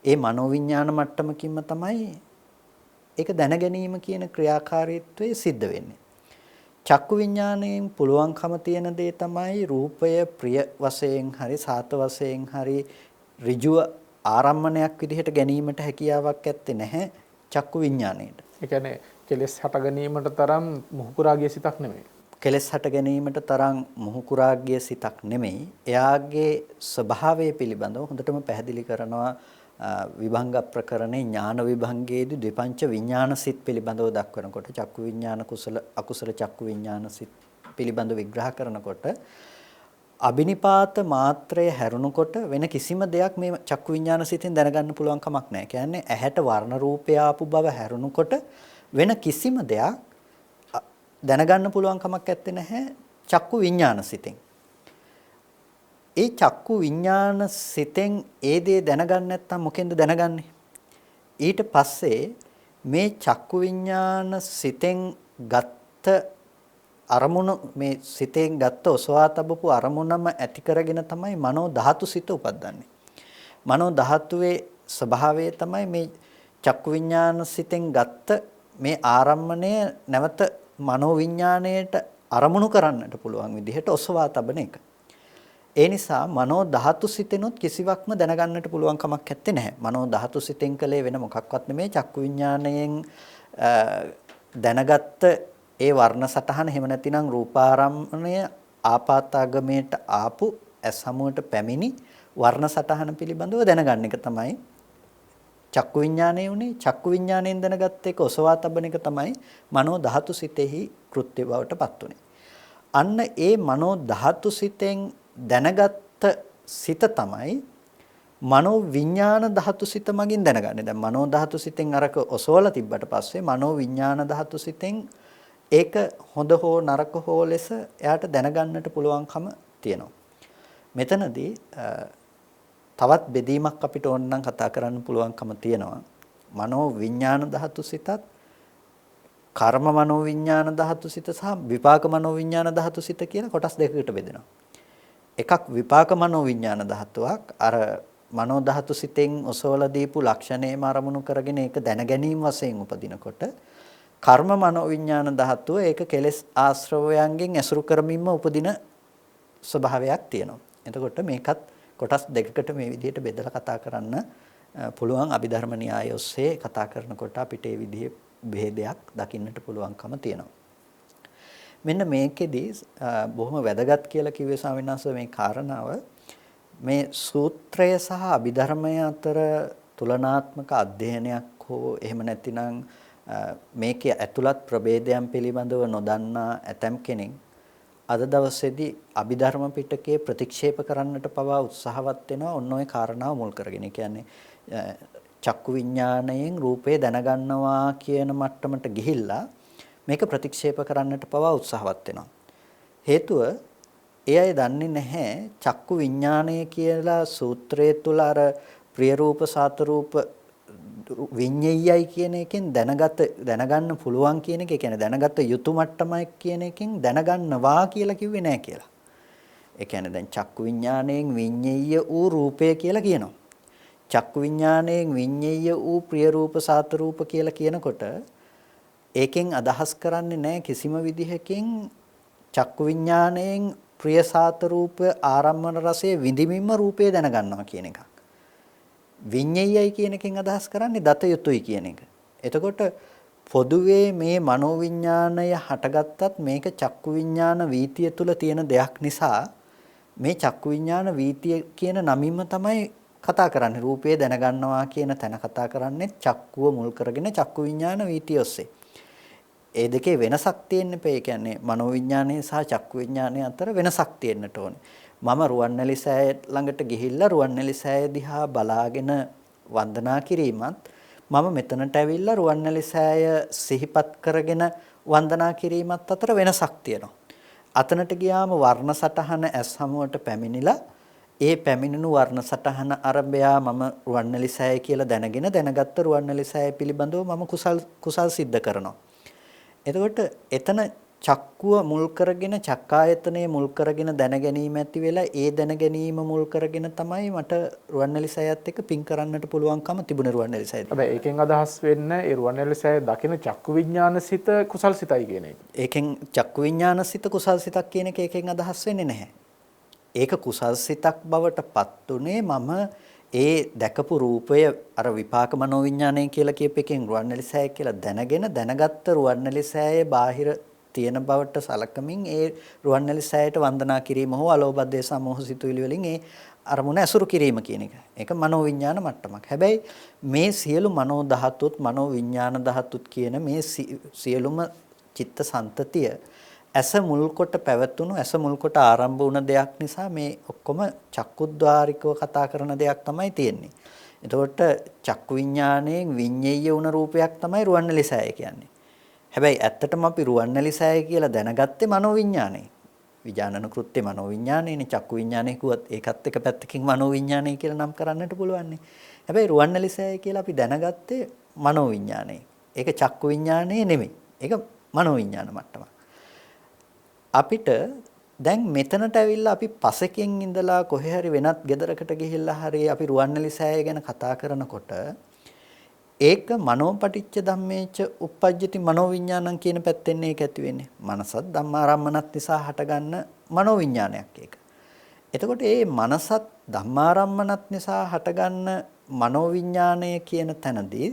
ඒ මනෝවිඤ්ඤාණ මට්ටමකින්ම තමයි ඒක දැනගැනීම කියන ක්‍රියාකාරීත්වය සිද්ධ වෙන්නේ. චක්කු විඤ්ඤාණයෙන් පුළුවන්කම තියෙන දේ තමයි රූපය ප්‍රිය වශයෙන් හරි සාත වශයෙන් හරි ඍජුව ආරම්මණයක් විදිහට ගැනීමට හැකියාවක් ඇත්තේ නැහැ චක්කු විඤ්ඤාණයට. ඒ කියන්නේ කෙලෙස් හට ගැනීමට තරම් මුහුකුරාගේ සිතක් නෙමෙයි. කෙලෙස් හට ගැනීමට තරම් මුහුකුරාගේ සිතක් නෙමෙයි. එයාගේ ස්වභාවය පිළිබඳව හොඳටම පැහැදිලි කරනවා විභංග ප්‍රකරණේ ඥාන විභංගයේදී ද්විපංච විඥාන සිත් පිළිබඳව දක්වනකොට චක්කු විඥාන කුසල අකුසල චක්කු විඥාන සිත් පිළිබඳව විග්‍රහ කරනකොට අබිනිපාත මාත්‍රය හැරුණකොට වෙන කිසිම දෙයක් මේ චක්කු විඥාන සිතෙන් දැනගන්න පුළුවන් කමක් නැහැ. කියන්නේ ඇහැට වර්ණ රූපය ආපු බව හැරුණකොට වෙන කිසිම දෙයක් දැනගන්න පුළුවන් කමක් නැත්තේ නැහැ චක්කු විඥාන සිතෙන්. ඒ චක්කු විඥාන සිතෙන් ඒ දේ දැනගන්න නැත්නම් මොකෙන්ද දැනගන්නේ? ඊට පස්සේ මේ චක්කු විඥාන සිතෙන් ගත්ත අරමුණ මේ සිතෙන් ගත්ත ඔසවා තබපු අරමුණම ඇති කරගෙන තමයි මනෝ ධාතු සිත උපදින්නේ. මනෝ ධාතුවේ ස්වභාවය තමයි මේ චක්කු විඥාන සිතෙන් ගත්ත මේ ආරම්මණය නැවත මනෝ විඥාණයට අරමුණු කරන්නට පුළුවන් විදිහට ඔසවා තබන එක. ඒ නිසා මනෝ ධාතු සිතෙනොත් කිසිවක්ම දැනගන්නට පුළුවන් කමක් නැත්තේ නැහැ. මනෝ ධාතු සිතෙන් කලේ වෙන මොකක්වත් නෙමෙයි චක්කු විඥාණයෙන් දැනගත්ත ඒ වර්ණ සටහන එහෙම නැතිනම් රූපාරම්මණය ආපාතාගමයට ආපු ඇස් හමුවට පැමිණි වර්ණ සටහන පිළිබඳව දැනගන්න එක තමයි චක්කු විඥානය උනේ. චක්කු විඥාණයෙන් දැනගත්ත එක ඔසවා තබන එක තමයි මනෝ ධාතු සිතෙහි කෘත්‍ය බවට පත් උනේ. අන්න ඒ මනෝ ධාතු සිතෙන් දැනගත්ත සිත තමයි මනෝ විඥාන ධාතු සිත මගින් දැනගන්නේ. දැන් මනෝ ධාතු සිතෙන් අරක ඔසවලා තිබ්බට පස්සේ මනෝ විඥාන ධාතු සිතෙන් ඒක හොඳ හෝ නරක හෝ ලෙස එයාට දැනගන්නට පුළුවන්කම තියෙනවා. මෙතනදී තවත් බෙදීමක් අපිට ඕනනම් කතා කරන්න පුළුවන්කම තියෙනවා. මනෝ විඥාන ධාතු සිතත් කර්ම මනෝ විඥාන ධාතු සිත සහ විපාක මනෝ විඥාන ධාතු සිත කියලා කොටස් දෙකකට බෙදෙනවා. එකක් විපාක මනෝ විඥාන ධාතුවක් අර මනෝ ධාතු සිතෙන් ඔසවලා දීපු ලක්ෂණේම අරමුණු කරගෙන ඒක දැන ගැනීම වශයෙන් උපදිනකොට කර්ම මනෝ විඥාන ධාතුව ඒක කෙලෙස් ආශ්‍රවයන්ගෙන් ඇසුරු කරමින්ම උපදින ස්වභාවයක් තියෙනවා. එතකොට මේකත් කොටස් දෙකකට මේ විදිහට බෙදලා කතා කරන්න පුළුවන්. අභිධර්ම න්‍යාය ඔස්සේ කතා කරනකොට අපිට මේ විදිහේ ભેදයක් දකින්නට පුළුවන්කම තියෙනවා. මෙන්න මේකෙදි බොහොම වැදගත් කියලා කිව්වේ ස්වාමීන් වහන්සේ මේ කාරණාව මේ සූත්‍රය සහ අභිධර්මය අතර තුලනාත්මක අධ්‍යයනයක් හෝ එහෙම නැතිනම් මේකේ ඇතුළත් ප්‍රභේදයන් පිළිබඳව නොදන්නා ඇතම් කෙනෙක් අද දවසේදී අභිධර්ම පිටකයේ ප්‍රතික්ෂේප කරන්නට පවා උත්සාහවත් වෙනවා ඔන්න ඔය කාරණාව මුල් කරගෙන. ඒ කියන්නේ චක්කු විඥාණයෙන් රූපේ දැනගන්නවා කියන මට්ටමට ගිහිල්ලා මේක ප්‍රතික්ෂේප කරන්නට පවා උත්සාහවත් වෙනවා. හේතුව ඒ අය දන්නේ නැහැ චක්කු විඥාණය කියලා සූත්‍රයේ තුල අර ප්‍රිය රූප සාත රූප විඤ්ඤයයි කියන එකෙන් දැනගන්න පුළුවන් කියන එක. ඒ කියන්නේ දැනගත යුතු මට්ටමයි කියන එකෙන් දැනගන්නවා කියලා කිව්වේ නැහැ කියලා. ඒ කියන්නේ දැන් චක්කු විඥාණයෙන් විඤ්ඤය වූ රූපය කියලා කියනවා. චක්කු විඥාණයෙන් විඤ්ඤය වූ ප්‍රිය රූප සාත රූප කියලා කියනකොට ඒකෙන් අදහස් කරන්නේ නැහැ කිසිම විදිහකින් චක්කු විඥාණයෙන් ප්‍රිය සාත රූප ආරම්මන රසයේ විඳිමින්ම රූපය දැනගන්නවා කියන එක. විඤ්ඤයයි කියන එකෙන් අදහස් කරන්නේ දත යුතුයි කියන එක. එතකොට පොදුවේ මේ මනෝවිඤ්ඤාණය හටගත්තත් මේක චක්කු විඤ්ඤාණ වීතිය තුල තියෙන දෙයක් නිසා මේ චක්කු විඤ්ඤාණ වීතිය කියන නමින්ම තමයි කතා කරන්නේ. රූපය දැනගන්නවා කියන තැන කතා කරන්නේ චක්කුව මුල් කරගෙන චක්කු විඤ්ඤාණ වීතිය ඔස්සේ. ඒ දෙකේ වෙනසක් තියෙන්න එපා. ඒ කියන්නේ මනෝවිඤ්ඤාණය සහ චක්කු විඤ්ඤාණය අතර වෙනසක් තියෙන්නට ඕනේ. මම රුවන්වැලි සෑය ළඟට ගිහිල්ලා රුවන්වැලි සෑය දිහා බලාගෙන වන්දනා කිරීමත් මම මෙතනට ඇවිල්ලා රුවන්වැලි සෑය සිහිපත් කරගෙන වන්දනා කිරීමත් අතර වෙනසක් තියෙනවා. අතනට ගියාම වර්ණ සටහන ඇස් හමුවට පැමිණිලා ඒ පැමිණුණු වර්ණ සටහන අරබයා මම රුවන්වැලි සෑය කියලා දැනගත්ත රුවන්වැලි සෑය පිළිබඳව මම කුසල් සිද්ධ කරනවා. එතකොට එතන චක්කුව මුල් කරගෙන චක්කායතනයේ මුල් කරගෙන දැනගැනීම ඇති වෙලා ඒ දැනගැනීම මුල් කරගෙන තමයි මට රුවන්වැලි සෑයත් එක්ක පින් කරන්නට පුළුවන්කම තිබුණේ රුවන්වැලි සෑය. හැබැයි ඒකෙන් අදහස් වෙන්නේ ඒ රුවන්වැලි සෑය දකින චක්කු විඥානසිත කුසල්සිතයි කියන එක. ඒකෙන් චක්කු විඥානසිත කුසල්සිතක් කියන එක ඒකෙන් අදහස් වෙන්නේ නැහැ. ඒක කුසල්සිතක් බවට පත් උනේ මම ඒ දැකපු රූපය අර විපාක මනෝවිඥාණය කියලා කියප එකෙන් රුවන්වැලි සෑය කියලා දැනගත්ත රුවන්වැලි සෑයේ බාහිර තියෙන බවට සලකමින් ඒ රුවන්වැලි සෑයට වන්දනා කිරීම හෝ අලෝභ දේශ මොහ සිතුවිලි වලින් ඒ අරමුණ ඇසුරු කිරීම කියන එක. ඒක මනෝවිඥාන මට්ටමක්. හැබැයි මේ සියලු මනෝ ධාතුත් මනෝවිඥාන ධාතුත් කියන මේ සියලුම චිත්ත සන්තතිය ඇස මුල් කොට පැවතුණු ඇස මුල් කොට ආරම්භ වුණ දෙයක් නිසා මේ ඔක්කොම චක්කුද්්වාරිකව කතා කරන දෙයක් තමයි තියෙන්නේ. එතකොට චක්කු විඥාණයෙන් විඤ්ඤේය වුණ රූපයක් තමයි රුවන්වැලි සෑය කියන්නේ. හැබැයි ඇත්තටම අපි රුවන්වැලි සෑය කියලා දැනගත්තේ මනෝවිඥාණය. විඥානන කෘත්‍ය මනෝවිඥාණයනේ චක්කු විඥාණය කිව්වත් ඒකත් එක පැත්තකින් මනෝවිඥාණය කියලා නම් කරන්නට පුළුවන්. හැබැයි රුවන්වැලි සෑය කියලා අපි දැනගත්තේ මනෝවිඥාණය. ඒක චක්කු විඥාණය නෙමෙයි. ඒක මනෝවිඥාන මට්ටමක්. අපිට දැන් මෙතනට ඇවිල්ලා අපි පසෙකින් ඉඳලා කොහේ හරි වෙනත් ගෙදරකට ගිහිල්ලා හරි අපි රුවන්වැලි සෑය ගැන කතා කරනකොට ඒක මනෝපටිච්ච ධම්මේච uppajjati මනෝවිඥානං කියන පැත්තෙන් ඒක ඇති වෙන්නේ. මනසත් ධම්මාරම්මනත් නිසා හටගන්න මනෝවිඥානයක් ඒක. එතකොට මේ මනසත් ධම්මාරම්මනත් නිසා හටගන්න මනෝවිඥානය කියන තැනදී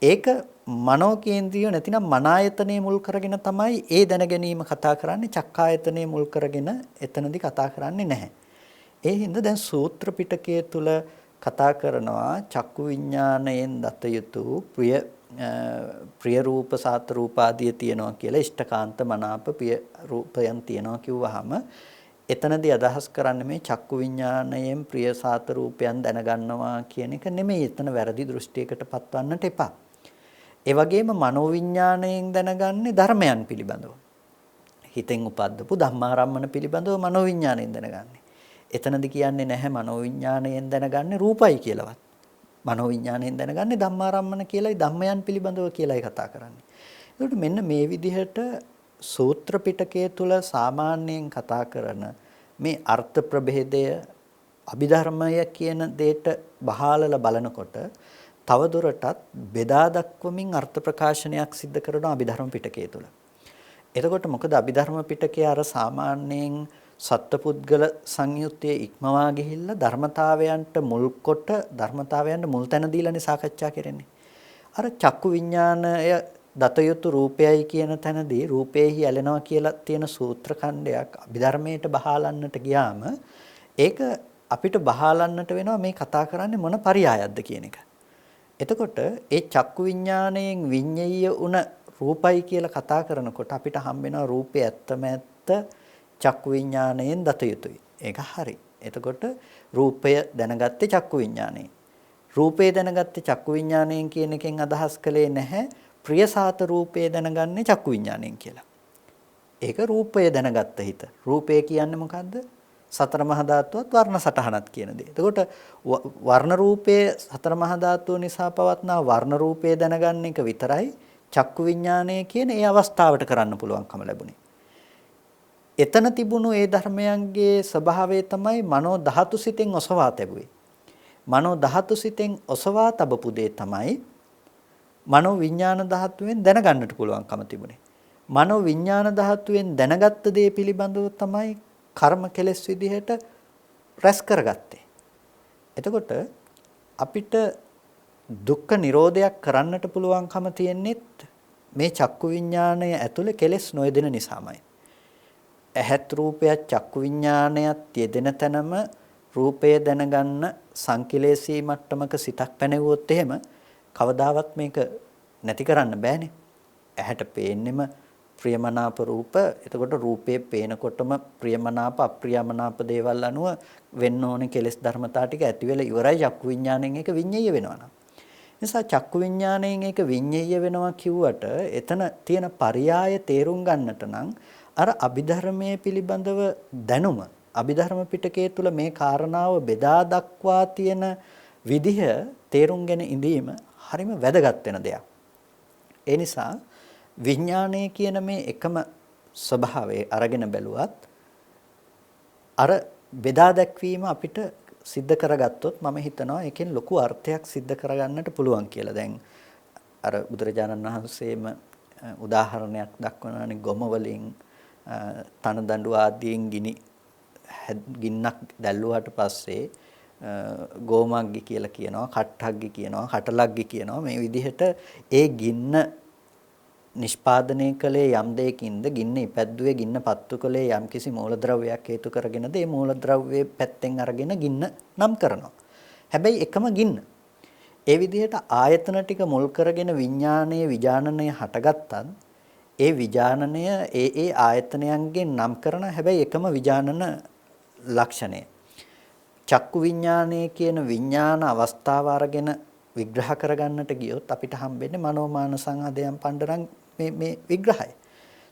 ඒක මනෝ කේන්ද්‍රිය නැතිනම් මන ආයතනයේ මුල් කරගෙන තමයි ඒ දැන ගැනීම කතා කරන්නේ. චක්කායතනයේ මුල් කරගෙන එතනදී කතා කරන්නේ නැහැ. ඒ හින්දා දැන් සූත්‍ර පිටකයේ තුල කතා කරනවා චක්කු විඥාණයෙන් දත යුතු ප්‍රිය රූප සාත රූප ආදිය තියෙනවා කියලා ඉෂ්ඨකාන්ත මනාප ප්‍රිය රූපයන් තියෙනවා කිව්වහම එතනදී අදහස් කරන්නේ මේ චක්කු විඥාණයෙන් ප්‍රිය සාත රූපයන් දැනගන්නවා කියන එක නෙමෙයි. එතන වැරදි දෘෂ්ටියකට පත්වන්නට එපා. ඒ වගේම මනෝවිඥාණයෙන් දැනගන්නේ ධර්මයන් පිළිබඳව. හිතෙන් උපද්දපු ධම්මාරම්මන පිළිබඳව මනෝවිඥාණයෙන් දැනගන්නේ. එතනදි කියන්නේ නැහැ මනෝවිඥාණයෙන් දැනගන්නේ රූපයි කියලාවත්. මනෝවිඥාණයෙන් දැනගන්නේ ධම්මාරම්මන කියලායි ධම්මයන් පිළිබඳව කියලායි කතා කරන්නේ. ඒකට මෙන්න මේ විදිහට සූත්‍ර පිටකයේ තුල සාමාන්‍යයෙන් කතා කරන මේ අර්ථ ප්‍රභේදය අභිධර්මය කියන දෙයට බහාලලා බලනකොට තවදුරටත් බෙදා දක්වමින් අර්ථ ප්‍රකාශනයක් සිද්ධ කරන අභිධර්ම පිටකයේ තුල. එතකොට මොකද අභිධර්ම පිටකයේ අර සාමාන්‍යයෙන් සත්පුද්ගල සංයුත්තේ ඉක්මවා ගිහිල්ලා ධර්මතාවයන්ට මුල් කොට ධර්මතාවයන්ට මුල් තැන දීලානේ සාකච්ඡා කරන්නේ. අර චක්කු විඥානය දතයුතු රූපයයි කියන තැනදී රූපේහි ඇලෙනවා කියලා තියෙන සූත්‍ර ඛණ්ඩයක් අභිධර්මයට බහාලන්නට ගියාම ඒක අපිට බහාලන්නට වෙනවා මේ කතා කරන්නේ මොන පරයයක්ද කියන එක. එතකොට ඒ චක්කු විඥාණයෙන් විඤ්ඤේය උන රූපයි කියලා කතා කරනකොට අපිට හම්බ වෙනවා රූපේ ඇත්තම ඇත්ත චක්කු විඥාණයෙන් දත යුතුයි. ඒක හරි. එතකොට රූපය දැනගත්තේ චක්කු විඥාණයෙන්. රූපේ දැනගත්තේ චක්කු විඥාණයෙන් කියන එකෙන් අදහස් කළේ නැහැ ප්‍රියසාත රූපේ දැනගන්නේ චක්කු විඥාණයෙන් කියලා. ඒක රූපය දැනගත්ත හිත. රූපය කියන්නේ මොකද්ද? සතර මහා ධාතුවත් වර්ණ සටහනත් කියන දේ. එතකොට වර්ණ රූපයේ සතර මහා ධාතුව නිසා පවත්නා වර්ණ රූපය දැනගන්න එක විතරයි චක්කු විඥාණය කියන ඒ අවස්ථාවට කරන්න පුළුවන්කම ලැබුණේ. එතන තිබුණු ඒ ධර්මයන්ගේ ස්වභාවය තමයි මනෝ ධාතු සිතෙන් ඔසවා තැබුවේ. මනෝ ධාතු සිතෙන් ඔසවා තබපු දේ තමයි මනෝ විඥාන ධාතුවෙන් දැනගන්නට පුළුවන්කම තිබුණේ. මනෝ විඥාන ධාතුවෙන් දැනගත්ත දේ පිළිබඳව තමයි කර්ම කෙලෙස් විදිහට රැස් කරගත්තේ. එතකොට අපිට දුක්ඛ නිරෝධයක් කරන්නට පුළුවන්කම තියෙන්නේ මේ චක්කු විඥාණය ඇතුලේ කෙලෙස් නොයදෙන නිසාමයි. ඇහත් රූපයත් චක්කු විඥාණයත් යෙදෙන තැනම රූපය දැනගන්න සංකිලේශී මට්ටමක සිතක් පැනෙවුවොත් එහෙම කවදාවත් මේක නැති කරන්න බෑනේ. ඇහැට පේන්නෙම ප්‍රියමනාප රූප. එතකොට රූපේ පේනකොටම ප්‍රියමනාප අප්‍රියමනාප දේවල් අනුව වෙන්න ඕනේ කෙලෙස් ධර්මතා ටික ඇති වෙලා ඉවරයි චක්කු විඥාණයෙන් ඒක විඤ්ඤාය වෙනවා නම්. නිසා චක්කු විඥාණයෙන් ඒක විඤ්ඤාය වෙනවා කිව්වට එතන තියෙන පරයාය තේරුම් ගන්නට නම් අර අභිධර්මයේ පිළිබඳව දැනුම අභිධර්ම පිටකයේ තුල මේ කාරණාව බෙදා දක්වා තියෙන විදිහ තේරුම්ගෙන ඉඳීම හරිම වැදගත් වෙන දෙයක්. ඒ නිසා විඥානය කියන මේ එකම ස්වභාවය අරගෙන බැලුවත් අර බෙදා දැක්වීම අපිට සිද්ධ කරගත්තොත් මම හිතනවා ඒකෙන් ලොකු අර්ථයක් සිද්ධ කරගන්නට පුළුවන් කියලා. දැන් අර බුදුරජාණන් වහන්සේම උදාහරණයක් දක්වනවානේ ගොම වලින් තන දඬු ආදීන් ගින්නක් දැල්ලුවාට පස්සේ ගෝමග්ගි කියලා කියනවා, කට්ටග්ගි කියනවා, කටලග්ගි කියනවා. මේ විදිහට ඒ ගින්න නිෂ්පාදනය කළේ යම් දෙයකින්ද, ගින්න ඉපැද්දුවේ ගින්න පත්තු කළේ යම් කිසි මූලද්‍රව්‍යයක් හේතු කරගෙනද ඒ මූලද්‍රව්‍යයේ පැත්තෙන් අරගෙන ගින්න නම් කරනවා. හැබැයි එකම ගින්න. ඒ විදිහට ආයතන ටික මුල් කරගෙන විඥානයේ විජානනය හටගත්තත් ඒ විජානනය ඒ ආයතනයන්ගෙන් නම් කරන හැබැයි එකම විජානන ලක්ෂණය. චක්කු විඥානය කියන විඥාන අවස්ථාව අරගෙන විග්‍රහ කරගන්නට ගියොත් අපිට හම්බෙන්නේ මනෝමාන සංහදයන් පණ්ඩරම් මේ විග්‍රහය.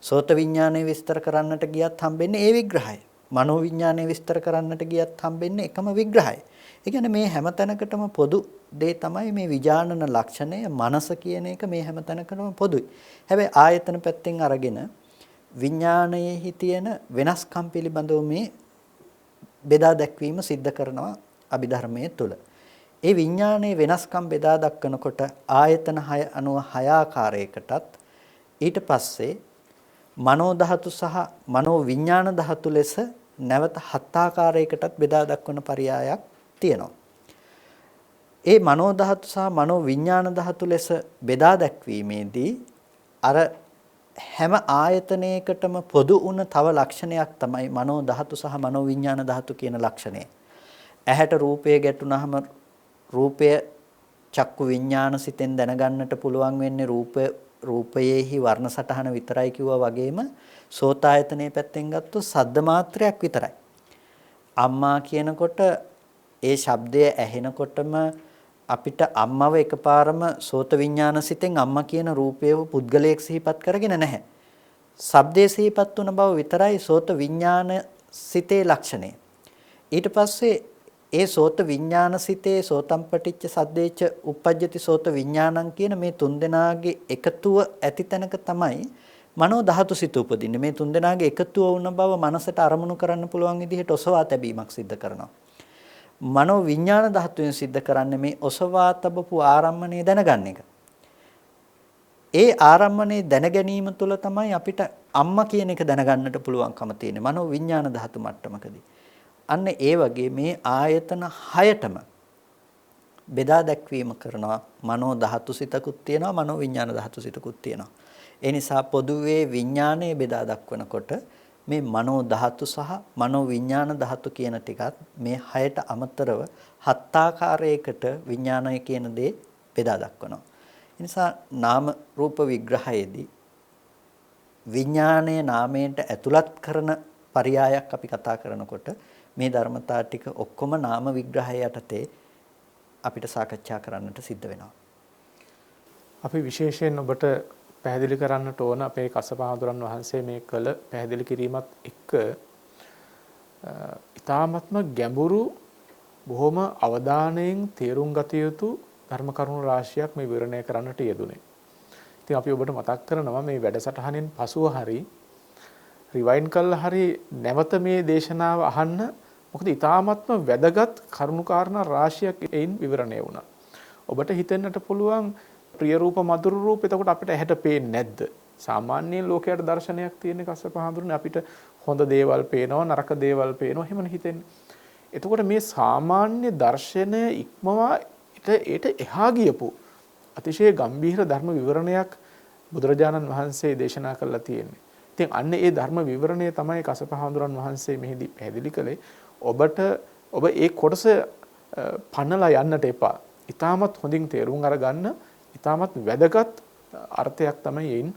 සෝත විඥානය විස්තර කරන්නට ගියත් හම්බෙන්නේ ඒ විග්‍රහය. මනෝ විඥානය විස්තර කරන්නට ගියත් හම්බෙන්නේ එකම විග්‍රහය. ඒ කියන්නේ මේ හැම තැනකටම පොදු දේ තමයි මේ විජානන ලක්ෂණය මනස කියන එක මේ හැම තැනකටම පොදුයි. හැබැයි ආයතන පැත්තෙන් අරගෙන විඥානයේ තියෙන වෙනස්කම් පිළිබඳව මේ බෙදා දැක්වීම සිද්ධ කරනවා අභිධර්මයේ තුල. ඒ විඥානයේ වෙනස්කම් බෙදා දක්වනකොට ආයතන 6 අනුව 6 ආකාරයකටත් ඊට පස්සේ මනෝ ධාතු සහ මනෝ විඥාන ධාතු ලෙස නැවත 7 ආකාරයකටත් බෙදා දක්වන පරයයක් තියෙනවා. ඒ මනෝ ධාතු සහ මනෝ විඥාන ධාතු ලෙස බෙදා දැක්වීමේදී අර හැම ආයතනයකටම පොදු වුණ තව ලක්ෂණයක් තමයි මනෝ ධාතු සහ මනෝ විඥාන ධාතු කියන ලක්ෂණය. ඇහැට රූපය ගැටුණාම රූපය චක්කු විඥාන සිතෙන් දැනගන්නට පුළුවන් වෙන්නේ රූපයේහි වර්ණ සටහන විතරයි කිව්වා වගේම සෝතායතනයේ පැත්තෙන් ගත්තොත් සද්ද මාත්‍රයක් විතරයි. අම්මා කියනකොට ඒ ශබ්දය ඇහෙනකොටම අපිට අම්මව එකපාරම සෝත විඥාන සිතෙන් අම්මා කියන රූපයව පුද්ගලයෙක් සිහිපත් කරගෙන නැහැ. ශබ්දයේ සිහිපත් වුණ බව විතරයි සෝත විඥාන සිතේ ලක්ෂණය. ඊට පස්සේ ඒ සෝත විඥාන සිතේ සෝතම් පටිච්ච සද්දේච uppajjati සෝත විඥානං කියන මේ තුන්දෙනාගේ එකතුව ඇති තැනක තමයි මනෝ ධාතු සිත උපදින්නේ. මේ තුන්දෙනාගේ එකතුව වුණ බව මනසට අරමුණු කරන්න පුළුවන් විදිහට ඔසවා තැබීමක් සිද්ධ කරනවා. මනෝ විඥාන ධාතුවෙන් සිද්ධ කරන්නේ මේ ඔසවා තබපු ආරම්මණය දැනගන්න එක. ඒ ආරම්මණය දැන ගැනීම තුළ තමයි අපිට අම්මා කියන එක දැනගන්නට පුළුවන්කම තියෙන්නේ මනෝ විඥාන ධාතු මට්ටමකදී. අන්න ඒ වගේ මේ ආයතන 6ටම බෙදා දැක්වීම කරනවා මනෝ ධාතු සිතකුත් තියෙනවා මනෝ විඥාන ධාතු සිතකුත් තියෙනවා. ඒ නිසා පොදුවේ විඥානයේ බෙදා දක්වනකොට මේ මනෝ ධාතු සහ මනෝ විඥාන ධාතු කියන ටිකත් මේ 6ට අමතරව 7 ආකාරයකට විඥානය කියන දේ බෙදා දක්වනවා. ඒ නිසා නාම රූප විග්‍රහයේදී විඥානයේ නාමයට ඇතුළත් කරන පරයයක් අපි කතා කරනකොට මේ ධර්මතා ටික ඔක්කොම නාම විග්‍රහය යටතේ අපිට සාකච්ඡා කරන්නට සිද්ධ වෙනවා. අපි විශේෂයෙන් ඔබට පැහැදිලි කරන්නට ඕන අපේ කසපහඳුරන් වහන්සේ මේ කළ පැහැදිලි කිරීමත් එක්ක ඊ타ත්ම ගැඹුරු බොහොම අවධානයෙන් තේරුම් ගත යුතු ධර්ම කරුණු රාශියක් මේ විවරණය කරන්නට යෙදුනේ. ඉතින් අපි ඔබට මතක් කරනවා මේ වැඩසටහනෙන් පසුව හරි රිවයින්ඩ් කළා හරි නැවත මේ දේශනාව අහන්න. මොකද ඊ타ත්ම වැදගත් කරුණු කාරණා රාශියක් එයින් විවරණය වුණා. ඔබට හිතෙන්නට පුළුවන් ප්‍රිය රූප මధుර රූප එතකොට අපිට ඇහැට පේන්නේ නැද්ද? සාමාන්‍යයෙන් ලෝකයට දර්ශනයක් තියෙන කස්සපහඳුරනේ අපිට හොඳ දේවල් පේනවා නරක දේවල් පේනවා එහෙමනේ හිතෙන්නේ. එතකොට මේ සාමාන්‍ය දර්ශනය ඉක්මවා ඊට එහා ගියපු අතිශය ගම්භීර ධර්ම විවරණයක් බුදුරජාණන් වහන්සේ දේශනා කළා තියෙන්නේ. ඉතින් අන්න ඒ ධර්ම විවරණය තමයි කස්සපහඳුරන් වහන්සේ මෙහිදී පැහැදිලි කළේ. ඔබ ඒ කොටස පන්නලා යන්නට එපා. ඊටමත් හොඳින් තේරුම් අරගන්න ඊටමත් වැදගත් අර්ථයක් තමයි එයින්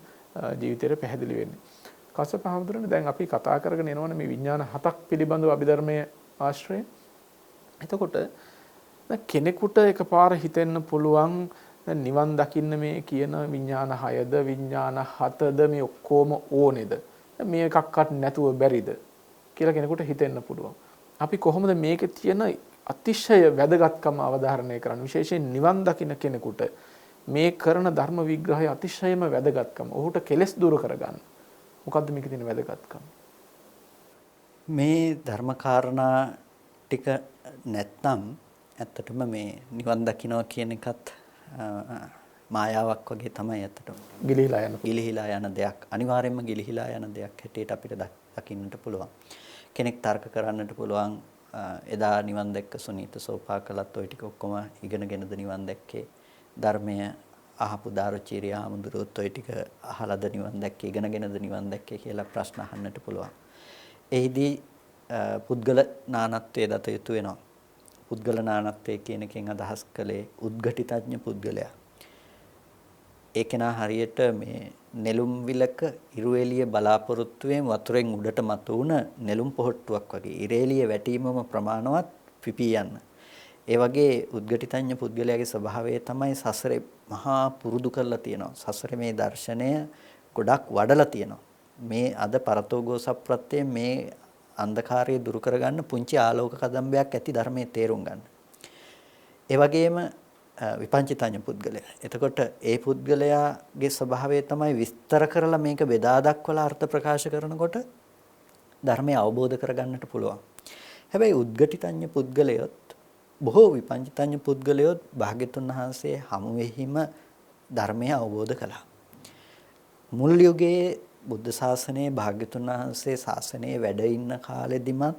ජීවිතේට පැහැදිලි වෙන්නේ. කස්සපහඳුරනේ දැන් අපි කතා කරගෙන යනවනේ මේ විඥාන 7ක් පිළිබඳව අභිධර්මයේ ආශ්‍රයෙන්. එතකොට කෙනෙකුට එකපාර හිතෙන්න පුළුවන් දැන් නිවන් දකින්න මේ කියන විඥාන 6ද විඥාන 7ද මේ ඔක්කොම ඕනේද? මේ එකක්වත් නැතුව බැරිද? කියලා කෙනෙකුට හිතෙන්න පුළුවන්. අපි කොහොමද මේකේ තියෙන අතිශය වැදගත්කම අවධාරණය කරන්නේ? විශේෂයෙන් නිවන් දකින්න කෙනෙකුට මේ කරන ධර්ම විග්‍රහය අතිශයම වැදගත්කම. ඔහුට කෙලෙස් දුරු කරගන්න. මොකද්ද මේකේ තියෙන වැදගත්කම? මේ ධර්ම කාරණා ටික නැත්නම් ඇත්තටම මේ නිවන් දකින්නවා කියන එකත් මායාවක් වගේ තමයි ඇත්තටම. ගිලිහිලා යන දෙයක්. අනිවාර්යයෙන්ම ගිලිහිලා යන දෙයක් හැටියට අපිට දකින්නට පුළුවන්. කෙනෙක් තර්ක කරන්නට පුළුවන් එදා නිවන් දැක්ක සුනීත සෝපාකලත් ওই ටික ඔක්කොම ඉගෙනගෙනද නිවන් දැක්කේ? ධර්මය අහපු දාරුචීරිය හාමුදුරුවොත් ওই ටික අහලාද නිවන් දැක්කේ? ඉගෙනගෙනද නිවන් දැක්කේ කියලා ප්‍රශ්න අහන්නට පුළුවන්. එහිදී පුද්ගල නානත්වයේ දත යුතු වෙනවා. පුද්ගල නානත්වයේ කියන එකෙන් අදහස් කළේ උද්ඝටිතඥ පුද්ගලයා. ඒ කෙනා හරියට මේ නෙළුම් විලක ඉරු එළිය බලාපොරොත්තුවෙන් වතුරෙන් උඩට මතුවුන නෙළුම් පොහට්ටුවක් වගේ. ඉර එළිය වැටීමම ප්‍රමාණවත් පිපී යන්න. ඒ වගේ උද්ඝටිතඥ පුද්ගලයාගේ ස්වභාවය තමයි සසරේ මහා පුරුදු කරලා තියෙනවා. සසරේ මේ දර්ශනය ගොඩක් වඩලා තියෙනවා. මේ අද පරතෝගෝසප්‍රත්‍යයෙන් මේ අන්ධකාරය දුරු කරගන්න පුංචි ආලෝක කදම්බයක් ඇති ධර්මයේ තේරුම් ගන්න. ඒ වගේම විපංචිතඥ පුද්ගලයා. එතකොට ඒ පුද්ගලයාගේ ස්වභාවය තමයි විස්තර කරලා මේක බෙදා දක්වලා අර්ථ ප්‍රකාශ කරනකොට ධර්මය අවබෝධ කරගන්නට පුළුවන්. හැබැයි උද්ඝටිතඥ පුද්ගලයොත් බොහෝ විපංචිතඥ පුද්ගලයොත් භාග්‍යතුන් වහන්සේ හමුවෙහිම ධර්මය අවබෝධ කළා. මුල් යුගයේ බුද්ධ ශාසනයේ භාග්‍යතුන් වහන්සේ ශාසනයේ වැඩ ඉන්න කාලෙදිමත්